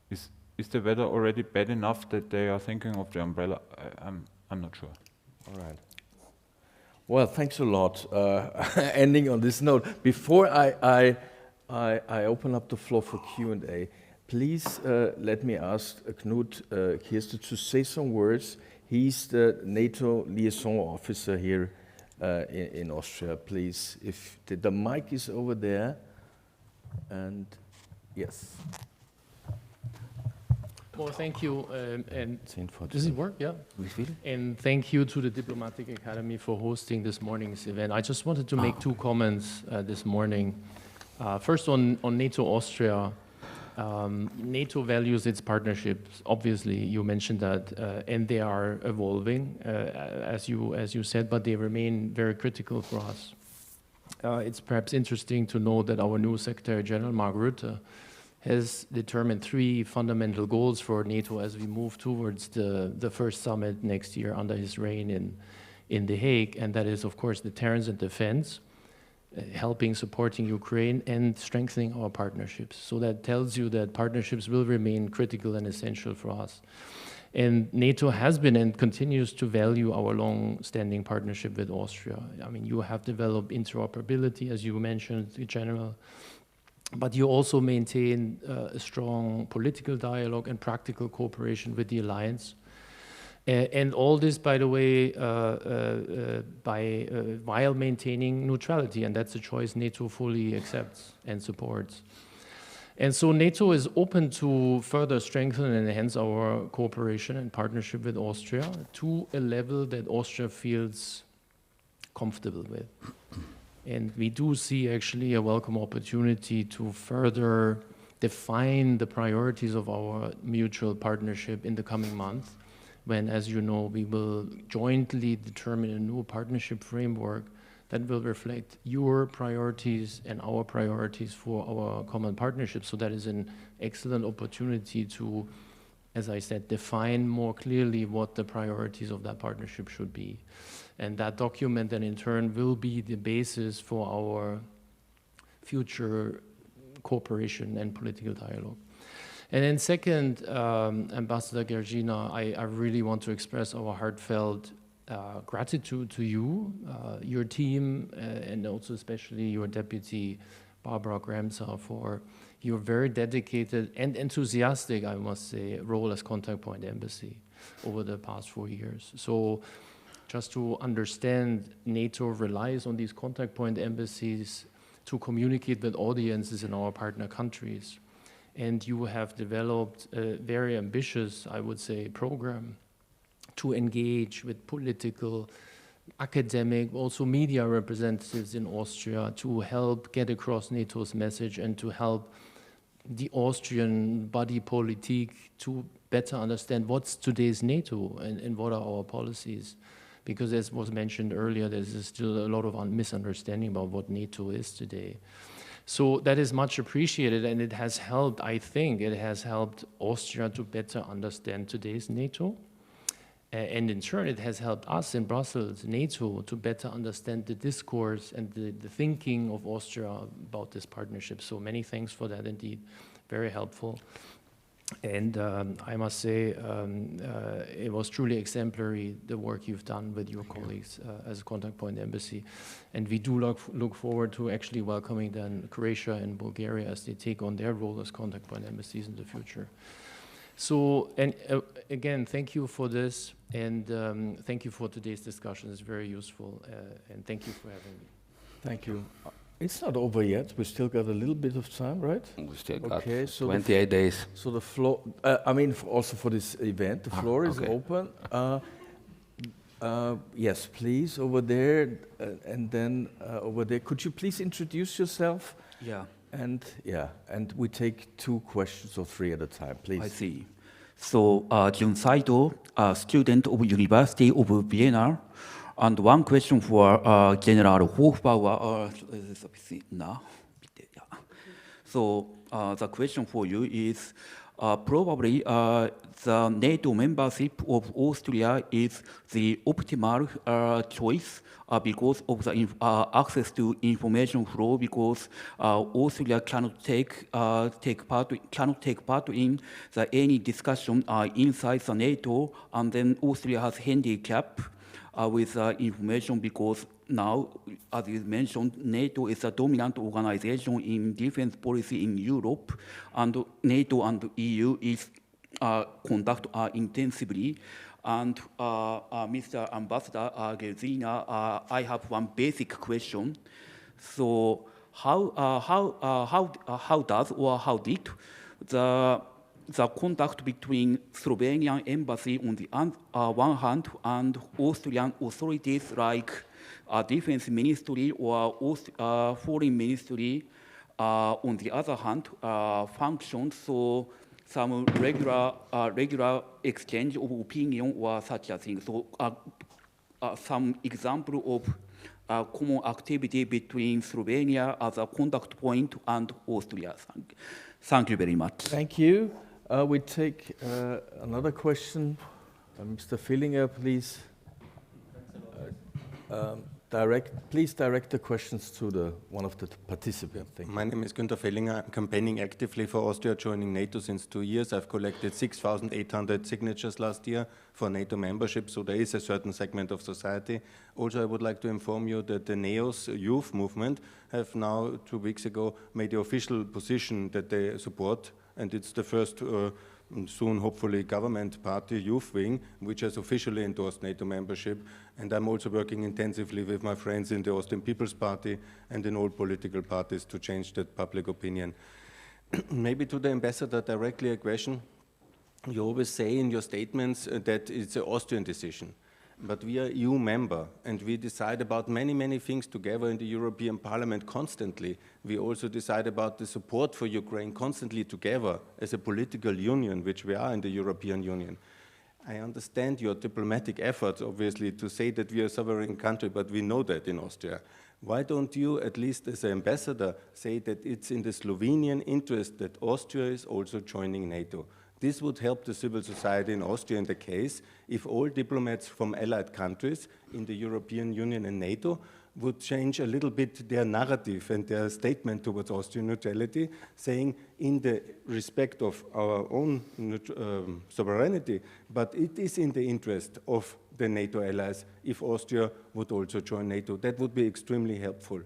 Is the weather already bad enough that they are thinking of the umbrella? I'm not sure. All right. Well, thanks a lot. Ending on this note, before I open up the floor for Q&A, please let me ask Knut Kirsten to say some words. He's the NATO liaison officer here in Austria. Please, if the mic is over there, and yes. Well, thank you, and does it work? Yeah. And thank you to the Diplomatic Academy for hosting this morning's event. I just wanted to make two comments this morning. First, on NATO Austria. NATO values its partnerships. Obviously, you mentioned that, and they are evolving, as you said, but they remain very critical for us. It's perhaps interesting to know that our new Secretary General, Mark Rutte, has determined 3 fundamental goals for NATO as we move towards the first summit next year under his reign in The Hague, and that is, of course, deterrence and defense, supporting Ukraine, and strengthening our partnerships. So that tells you that partnerships will remain critical and essential for us. And NATO has been and continues to value our long-standing partnership with Austria. I mean, you have developed interoperability, as you mentioned, General, but you also maintain a strong political dialogue and practical cooperation with the alliance. And all this, by the way, while maintaining neutrality, and that's a choice NATO fully accepts and supports. And so NATO is open to further strengthen and enhance our cooperation and partnership with Austria to a level that Austria feels comfortable with. And we do see actually a welcome opportunity to further define the priorities of our mutual partnership in the coming months, when, as you know, we will jointly determine a new partnership framework that will reflect your priorities and our priorities for our common partnership. So that is an excellent opportunity to, as I said, define more clearly what the priorities of that partnership should be. And that document then in turn will be the basis for our future cooperation and political dialogue. And then second, Ambassador Geržina, I really want to express our heartfelt gratitude to you, your team, and also especially your deputy, Barbara Kremžar, for your very dedicated and enthusiastic, I must say, role as contact point embassy over the past 4 years. So just to understand, NATO relies on these contact point embassies to communicate with audiences in our partner countries. And you have developed a very ambitious, I would say, program to engage with political, academic, also media representatives in Austria to help get across NATO's message and to help the Austrian body politique to better understand what's today's NATO and what are our policies. Because as was mentioned earlier, there's still a lot of misunderstanding about what NATO is today. So that is much appreciated, and it has helped, I think, it has helped Austria to better understand today's NATO. And in turn, it has helped us in Brussels, NATO, to better understand the discourse and the thinking of Austria about this partnership. So many thanks for that indeed. very helpful. And I must say, it was truly exemplary, the work you've done with your colleagues as a contact point embassy. And we do look forward to actually welcoming then Croatia and Bulgaria as they take on their role as contact point embassies in the future. So, and again, thank you for this, and thank you for today's discussion. It's very useful, and thank you for having me. Thank you. It's not over yet. We still got a little bit of time, right? We still got Okay, so 28 days. So the floor, I mean, also for this event, the floor is okay. open. Yes, please, over there, and then over there. Could you please introduce yourself? Yeah, And we take 2 questions or 3 at a time, please. I see. So, Jun Saito, a student of University of Vienna, and one question for General Hofbauer. So, the question for you is, probably the NATO membership of Austria is the optimal choice because of the access to information flow, because Austria cannot take part in any discussion inside the NATO, and then Austria has handicap with information because now, as you mentioned, NATO is a dominant organization in defense policy in Europe, and NATO and EU is conduct intensively. And Mr. Ambassador Geržina, I have one basic question. So, how did the contact between Slovenian embassy on the one hand and Austrian authorities like defense ministry or foreign ministry on the other hand function? So some regular exchange of opinion or such a thing. So some example of common activity between Slovenia as a contact point and Austria. Thank you very much. Thank you. We take another question. Mr. Fillinger, please. Please direct the questions to one of the participants. Thank you. My name is Günter Fellinger. I'm campaigning actively for Austria joining NATO since 2 years. I've collected 6,800 signatures last year for NATO membership, so there is a certain segment of society. Also, I would like to inform you that the NEOS youth movement have now, 2 weeks ago, made the official position that they support, and it's the first soon hopefully government party youth wing which has officially endorsed NATO membership, and I'm also working intensively with my friends in the Austrian People's Party and in all political parties to change that public opinion. Maybe to the ambassador directly a question. You always say in your statements that it's an Austrian decision. But we are EU member, and we decide about many things together in the European Parliament constantly. We also decide about the support for Ukraine constantly together as a political union, which we are in the European Union. I understand your diplomatic efforts, obviously, to say that we are a sovereign country, but we know that in Austria. Why don't you, at least as an ambassador, say that it's in the Slovenian interest that Austria is also joining NATO? This would help the civil society in Austria in the case if all diplomats from allied countries in the European Union and NATO would change a little bit their narrative and their statement towards Austrian neutrality, saying in the respect of our own sovereignty, but it is in the interest of the NATO allies if Austria would also join NATO. That would be extremely helpful.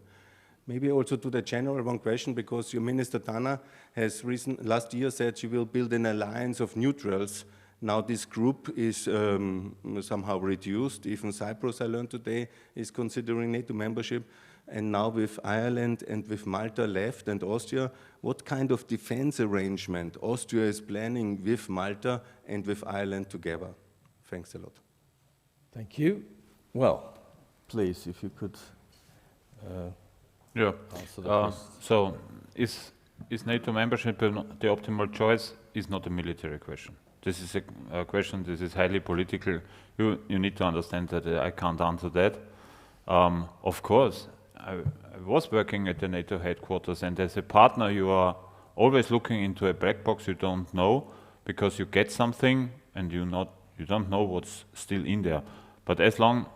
Maybe also to the general one question, because your Minister Dana has last year said she will build an alliance of neutrals. Now this group is somehow reduced. Even Cyprus, I learned today, is considering NATO membership. And now with Ireland and with Malta left and Austria, what kind of defense arrangement Austria is planning with Malta and with Ireland together? Thanks a lot. Thank you. Well, please, if you could answer the question. So, is NATO membership the optimal choice? Is not a military question. This is a question. This is highly political. You need to understand that I can't answer that. Of course, I was working at the NATO headquarters, and as a partner, you are always looking into a black box. You don't know because you get something and you don't know what's still in there. But as long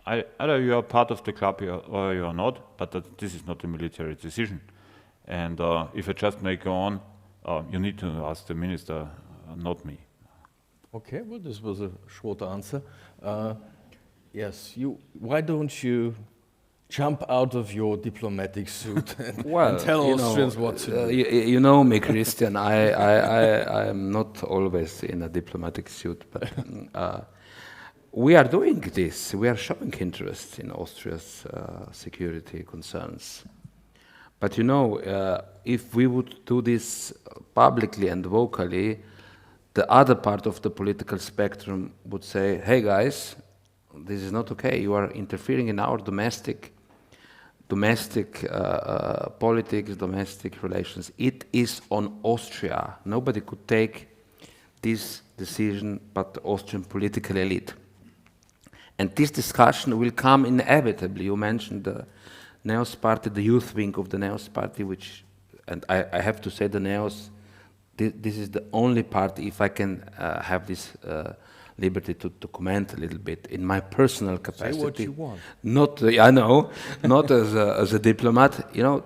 either you are part of the club or you are not, but this is not a military decision. And if I just may go on, you need to ask the minister, not me. Okay, well, this was a short answer. Yes, why don't you jump out of your diplomatic suit and, and tell Austrians what to do? You know me, Christian. I am not always in a diplomatic suit, but we are doing this. We are showing interest in Austria's security concerns. But you know, if we would do this publicly and vocally, the other part of the political spectrum would say, hey guys, this is not okay. You are interfering in our domestic politics, domestic relations. It is on Austria. Nobody could take this decision but the Austrian political elite. And this discussion will come inevitably. You mentioned the NEOS party, the youth wing of the NEOS party, which, and I have to say the NEOS, this is the only party, if I can have this liberty to comment a little bit in my personal capacity. Say what you want. Not, I know, not as a diplomat. You know,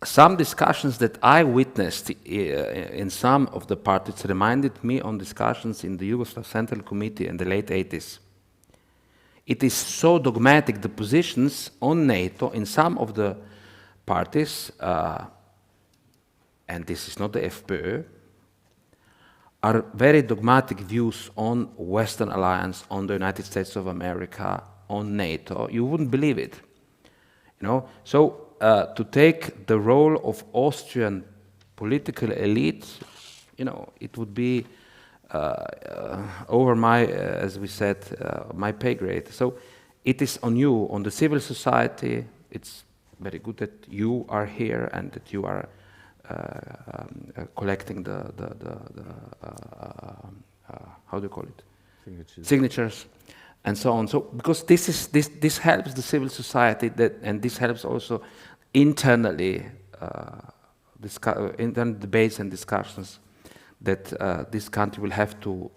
some discussions that I witnessed in some of the parties reminded me on discussions in the Yugoslav Central Committee in the late 80s. It is so dogmatic, the positions on NATO in some of the parties, and this is not the FPÖ, are very dogmatic views on Western alliance, on the United States of America, on NATO. You wouldn't believe it, you know. So to take the role of Austrian political elite, you know, it would be over my, as we said, my pay grade. So it is on you, on the civil society. It's very good that you are here and that you are collecting the how do you call it? Signatures, and so on. So because this helps the civil society, and this helps also internally internal debates and discussions that this country will have to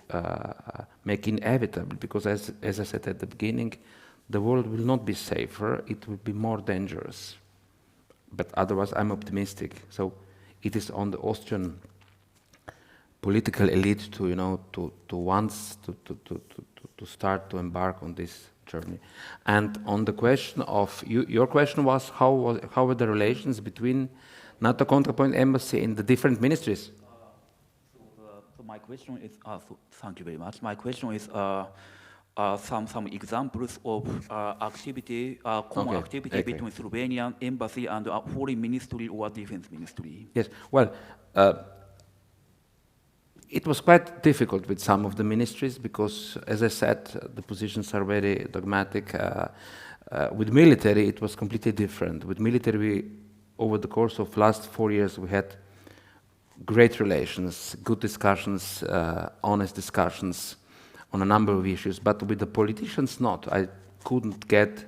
make inevitable, because as I said at the beginning, the world will not be safer, it will be more dangerous. But otherwise I'm optimistic. So it is on the Austrian political elite to, you know, to start to embark on this journey. And on the question of, your question was how were the relations between NATO Counterpoint Embassy in the different ministries? So my question is, thank you very much. My question is some examples of common activity between Slovenian embassy and foreign ministry or defense ministry. Yes, well, it was quite difficult with some of the ministries because, as I said, the positions are very dogmatic. With military, it was completely different. With military, over the course of last 4 years, we had great relations, good discussions, honest discussions on a number of issues, but with the politicians not. I couldn't get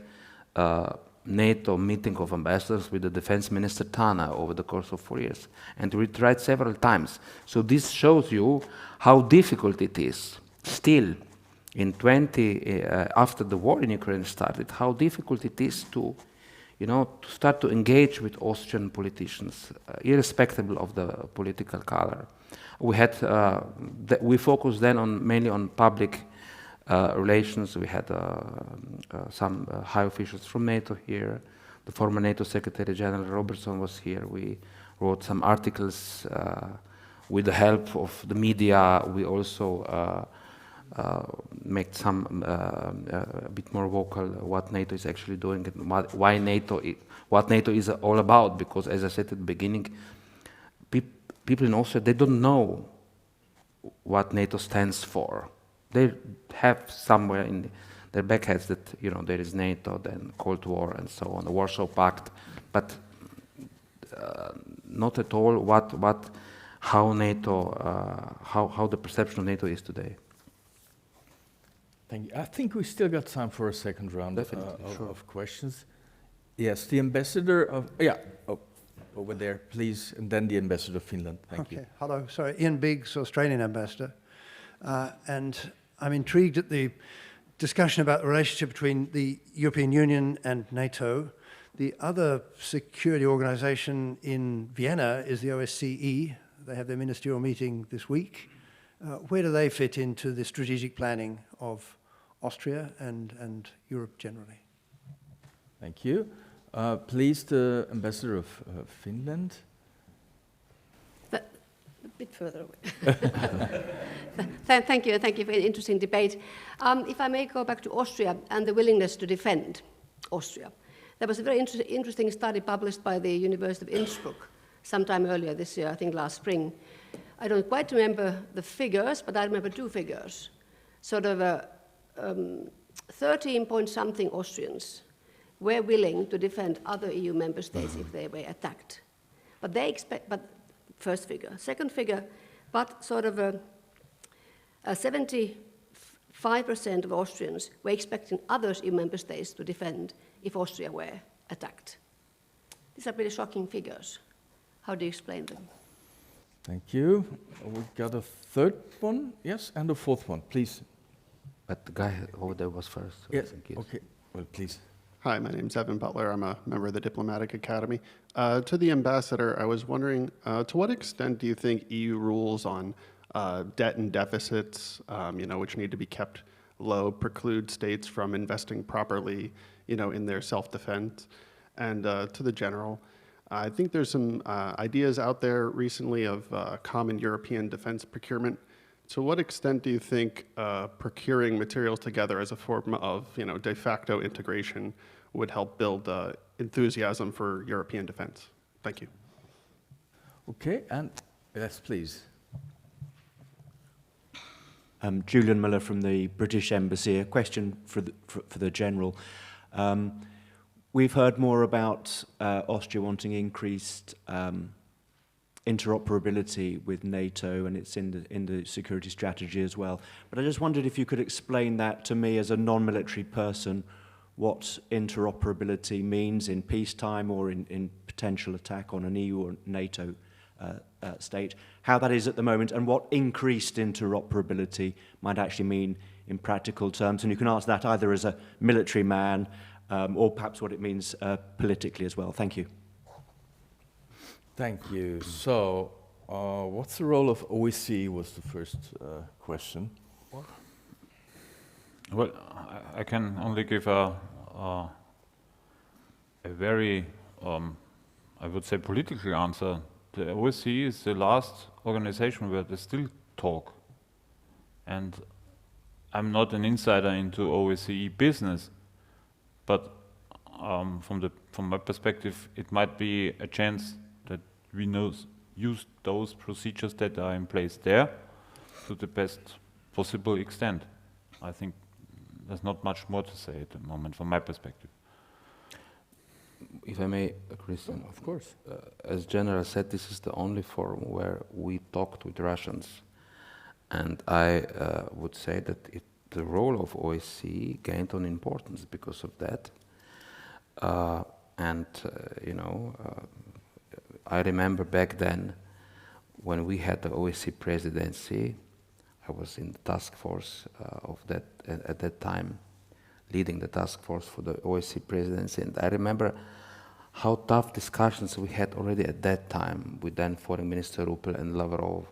NATO meeting of ambassadors with the defense minister Tana over the course of 4 years, and we tried several times. So this shows you how difficult it is still in after the war in Ukraine started, how difficult it is to, you know, to start to engage with Austrian politicians, irrespective of the political color. We had we focused then mainly on public relations. We had some high officials from NATO here. The former NATO Secretary General Robertson was here. We wrote some articles with the help of the media. We also made some a bit more vocal what NATO is actually doing and why NATO, what NATO is all about. Because, as I said at the beginning, people in Austria, they don't know what NATO stands for. They have somewhere in their back heads that, you know, there is NATO, then Cold War and so on, the Warsaw Pact, but not at all how NATO, how the perception of NATO is today. Thank you. I think we still got time for a second round of questions. Yes, the ambassador of, over there, please, and then the ambassador of Finland. Thank you. Hello, sorry, Ian Biggs, Australian ambassador. And I'm intrigued at the discussion about the relationship between the European Union and NATO. The other security organization in Vienna is the OSCE. They have their ministerial meeting this week. Where do they fit into the strategic planning of Austria and Europe generally? Thank you. Please, the ambassador of Finland. A bit further away. Thank you for an interesting debate. If I may go back to Austria and the willingness to defend Austria. There was a very interesting study published by the University of Innsbruck sometime earlier this year, I think last spring. I don't quite remember the figures, but I remember two figures. Sort of 13-point-something Austrians were willing to defend other EU member states if they were attacked. But they expect, but first figure. Second figure, but sort of 75% of Austrians were expecting other EU member states to defend if Austria were attacked. These are pretty shocking figures. How do you explain them? Thank you. We've got a third one, yes, and a fourth one, please. But the guy over there was first. So Yes, okay, well, please. Hi, my name's Evan Butler. I'm a member of the Diplomatic Academy. To the ambassador, I was wondering, to what extent do you think EU rules on debt and deficits, which need to be kept low, preclude states from investing properly, in their self-defense? And to the general, I think there's some ideas out there recently of common European defense procurement. To what extent do you think procuring materials together as a form of, de facto integration would help build enthusiasm for European defense? Thank you. Okay, and yes, please. Julian Miller from the British Embassy. A question for the General. We've heard more about Austria wanting increased interoperability with NATO, and it's in the security strategy as well. But I just wondered if you could explain that to me as a non-military person, what interoperability means in peacetime or in potential attack on an EU or NATO state, how that is at the moment, and what increased interoperability might actually mean in practical terms. And you can answer that either as a military man or perhaps what it means politically as well. Thank you. Thank you. So, what's the role of OSCE was the first question. Well, I can only give a very, I would say, political answer. The OSCE is the last organization where they still talk. And I'm not an insider into OSCE business, but from my perspective, it might be a chance that we use those procedures that are in place there to the best possible extent. I think there's not much more to say at the moment from my perspective. If I may, Christian. Of course. As General said, this is the only forum where we talked with Russians. And I would say that the role of OSCE gained on importance because of that. I remember back then when we had the OSCE presidency, I was in the task force of that at that time, leading the task force for the OSCE presidency, and I remember how tough discussions we had already at that time with then Foreign Minister Ruppel and Lavrov.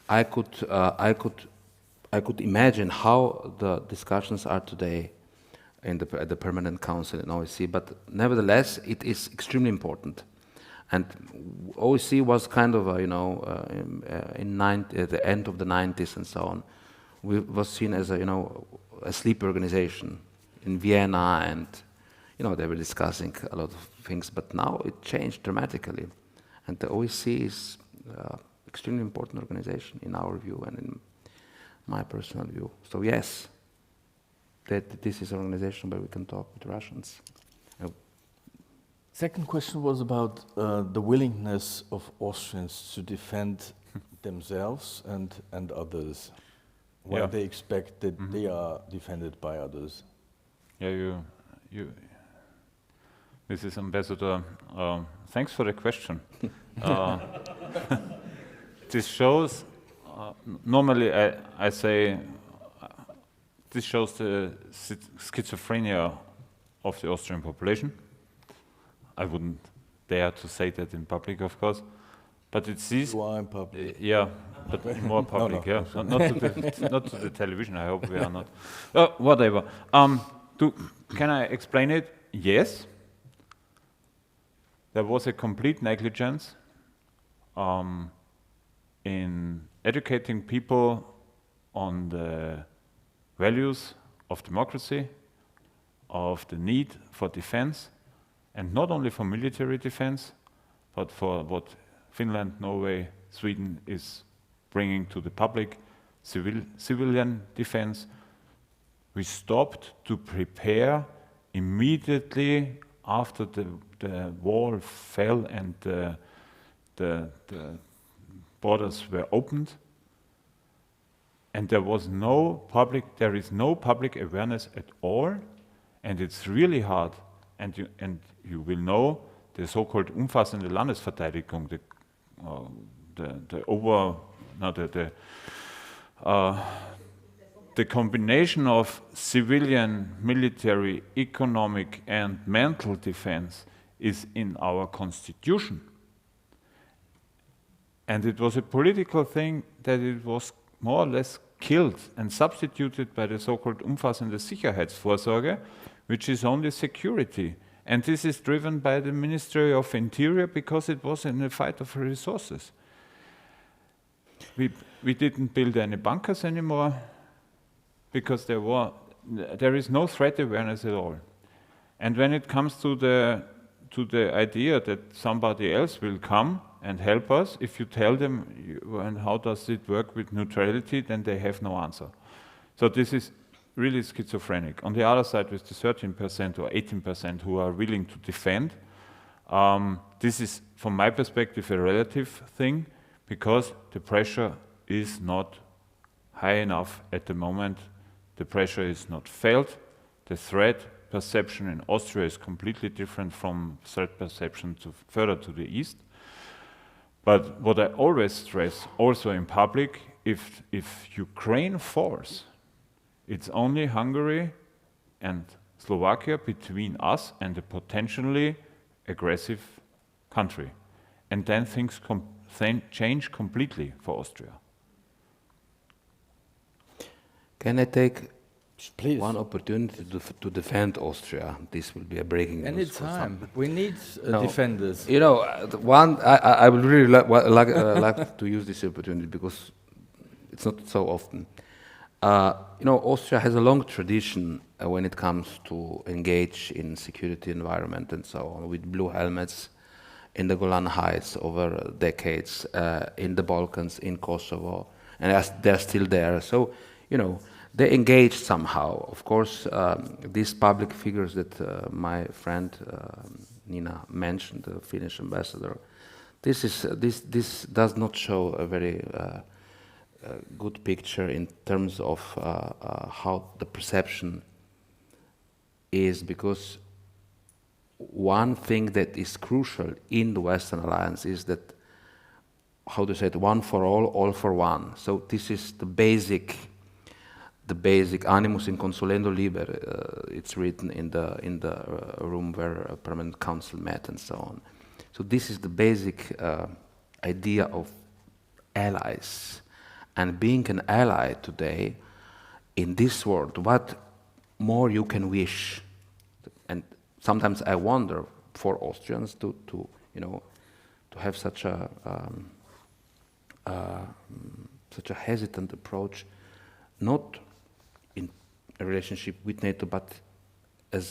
I could imagine how the discussions are today at the Permanent Council in OSCE, but nevertheless, it is extremely important. And OSCE was kind of, at the end of the 90s and so on, was seen as a sleepy organization in Vienna, and they were discussing a lot of things. But now it changed dramatically, and the OSCE is extremely important organization in our view and in my personal view. So yes, that this is an organization where we can talk with Russians. Second question was about the willingness of Austrians to defend themselves and others. When they expect that they are defended by others. Yeah, Mrs. Ambassador, thanks for the question. This shows, normally I say, this shows the schizophrenia of the Austrian population. I wouldn't dare to say that in public, of course, but it's this. You are in public. Yeah, but more public. No, Yeah, not to the television. I hope we are not. Whatever. Can I explain it? Yes. There was a complete negligence in educating people on the values of democracy, of the need for defense, and not only for military defense, but for what Finland, Norway, Sweden is bringing to the public, civilian defense. We stopped to prepare immediately after the wall fell and the borders were opened, and there is no public awareness at all, and it's really hard. And you will know the so-called umfassende Landesverteidigung, the combination of civilian, military, economic, and mental defense is in our constitution. And it was a political thing that it was more or less killed and substituted by the so-called umfassende Sicherheitsvorsorge, which is only security. And this is driven by the Ministry of Interior because it was in a fight of resources. We didn't build any bunkers anymore because there is no threat awareness at all. And when it comes to the idea that somebody else will come and help us, if you tell them, and how does it work with neutrality, then they have no answer. So this is really schizophrenic. On the other side, with the 13% or 18% who are willing to defend, this is, from my perspective, a relative thing, because the pressure is not high enough at the moment. The pressure is not felt. The threat perception in Austria is completely different from threat perception further to the east. But what I always stress, also in public, if Ukraine falls, it's only Hungary and Slovakia between us and a potentially aggressive country. And then things change completely for Austria. Can I take Please. one opportunity to defend Austria? This will be a breaking news. Anytime. We need defenders. You know, I would really like to use this opportunity because it's not so often. You know, Austria has a long tradition when it comes to engage in security environment and so on, with blue helmets in the Golan Heights over decades, in the Balkans, in Kosovo, and they're still there. So, you know, they engage somehow. Of course, these public figures that my friend Nina mentioned, the Finnish ambassador, this does not show a very good picture in terms of how the perception is, because one thing that is crucial in the Western Alliance is that, how to say it, one for all for one. So this is the basic animus in consolendo liber. It's written in the room where a permanent council met and so on. So this is the basic idea of allies. And being an ally today in this world, what more you can wish? And sometimes I wonder for Austrians to have such a hesitant approach, not in a relationship with NATO, but as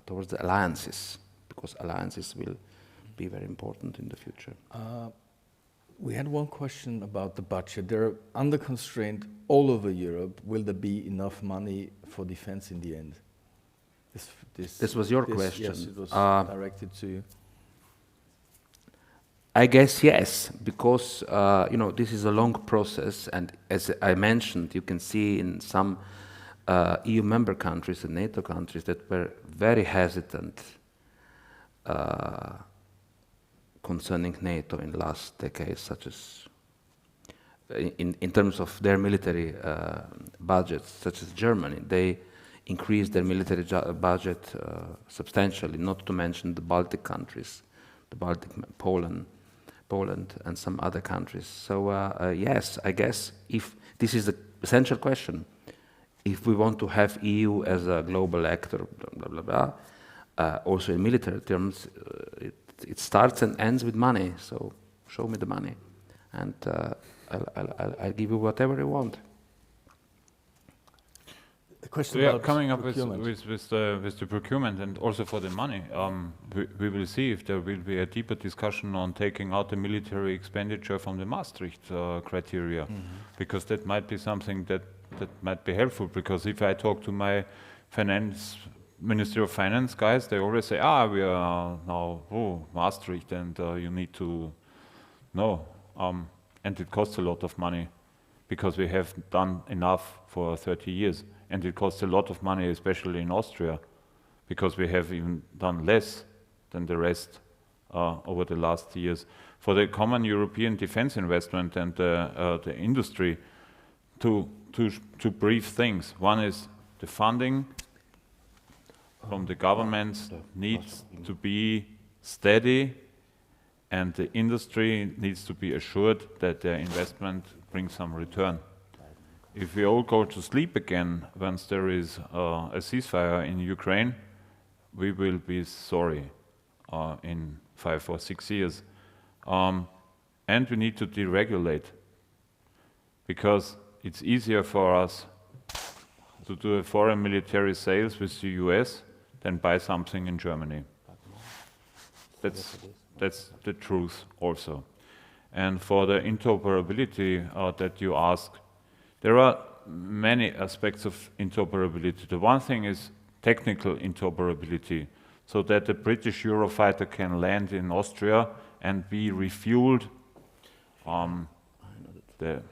towards the alliances, because alliances will be very important in the future. We had one question about the budget. They're under constraint all over Europe. Will there be enough money for defense in the end? This was your question. Yes, it was directed to you. I guess yes, because this is a long process, and as I mentioned, you can see in some EU member countries and NATO countries that were very hesitant concerning NATO in the last decades, such as in terms of their military budgets, such as Germany. They increase their military budget substantially, not to mention the Baltic countries, the Baltic, Poland, and some other countries. So yes, I guess if this is the essential question, if we want to have EU as a global actor, blah, blah, blah, also in military terms, it starts and ends with money. So show me the money, and I'll give you whatever you want. The question about coming up with the procurement and also for the money. We will see if there will be a deeper discussion on taking out the military expenditure from the Maastricht criteria, because that might be something that might be helpful. Because if I talk to my Ministry of Finance guys, they always say, we are now Maastricht, and you need to know, and it costs a lot of money, because we have done enough for 30 years. And it costs a lot of money, especially in Austria, because we have even done less than the rest over the last years. For the common European defense investment and the industry, two brief things. One is the funding from the governments needs to be steady, and the industry needs to be assured that their investment brings some return. If we all go to sleep again once there is a ceasefire in Ukraine, we will be sorry in 5 or 6 years. And we need to deregulate, because it's easier for us to do a foreign military sales with the US than buy something in Germany. That's the truth also. And for the interoperability that you asked, there are many aspects of interoperability. The one thing is technical interoperability, so that the British Eurofighter can land in Austria and be refueled. The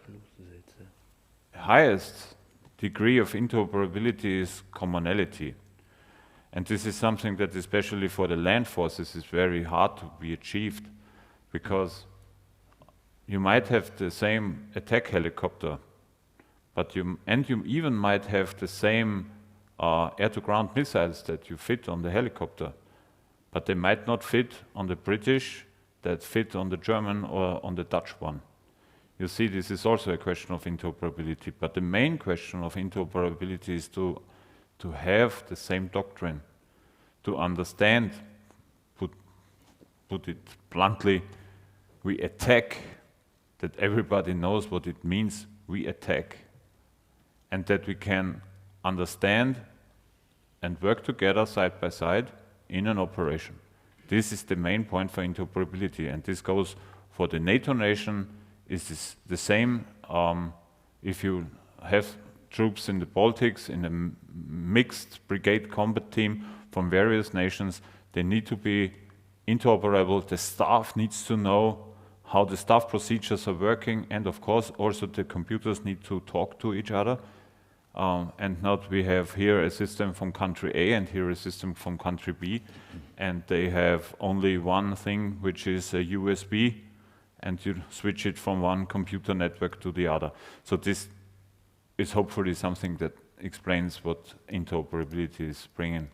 highest degree of interoperability is commonality. And this is something that, especially for the land forces, is very hard to be achieved, because you might have the same attack helicopter, but you even might have the same air-to-ground missiles that you fit on the helicopter, but they might not fit on the British, that fit on the German or on the Dutch one. You see, this is also a question of interoperability, but the main question of interoperability is to have the same doctrine, to understand, put it bluntly, we attack, that everybody knows what it means, we attack, and that we can understand and work together side by side in an operation. This is the main point for interoperability, and this goes for the NATO nation. Is the same if you have troops in the Baltics, in a mixed brigade combat team from various nations, they need to be interoperable. The staff needs to know how the staff procedures are working, and of course also the computers need to talk to each other, and not we have here a system from country A and here a system from country B, and they have only one thing, which is a USB, and you switch it from one computer network to the other. So this is hopefully something that explains what interoperability is bringing.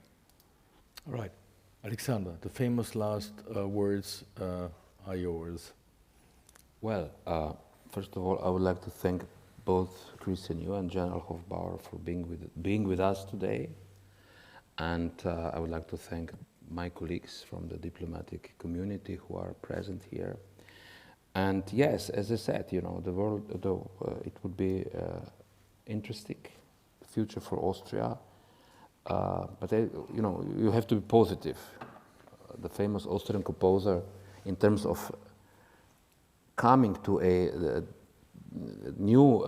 All right. Aleksander, the famous last words are yours. Well, first of all, I would like to thank both Christian, you and General Hofbauer for being with us today. And I would like to thank my colleagues from the diplomatic community who are present here. And yes, as I said, you know, the world, it would be interesting future for Austria, but you know, you have to be positive. The famous Austrian composer, in terms of coming to a new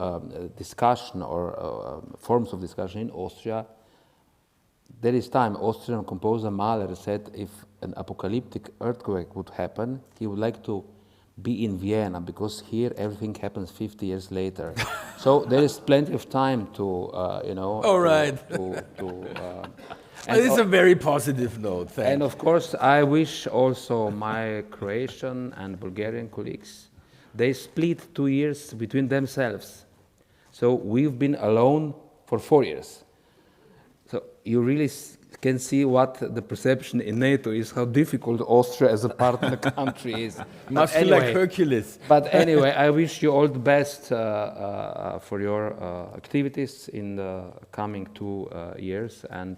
discussion or forms of discussion in Austria, there is time. Austrian composer Mahler said if an apocalyptic earthquake would happen, he would like to be in Vienna, because here everything happens 50 years later. So there is plenty of time to, you know. All right. It's a very positive note. Thanks. And of course, I wish also my Croatian and Bulgarian colleagues, they split 2 years between themselves. So we've been alone for 4 years. So you really can see what the perception in NATO is, how difficult Austria as a partner country is. Must feel like Hercules. But anyway, I wish you all the best for your activities in the coming 2 years. And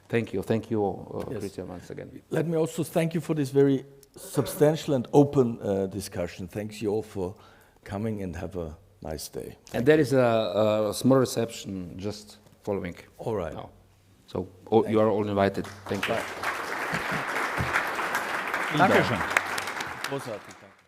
thank you, Yes. Christian, once again. Let me also thank you for this very substantial and open discussion. Thanks you all for coming, and have a nice day. And there is a small reception just following. All right. Now. So you are all invited. Thank you. Dankeschön. Großartig, danke.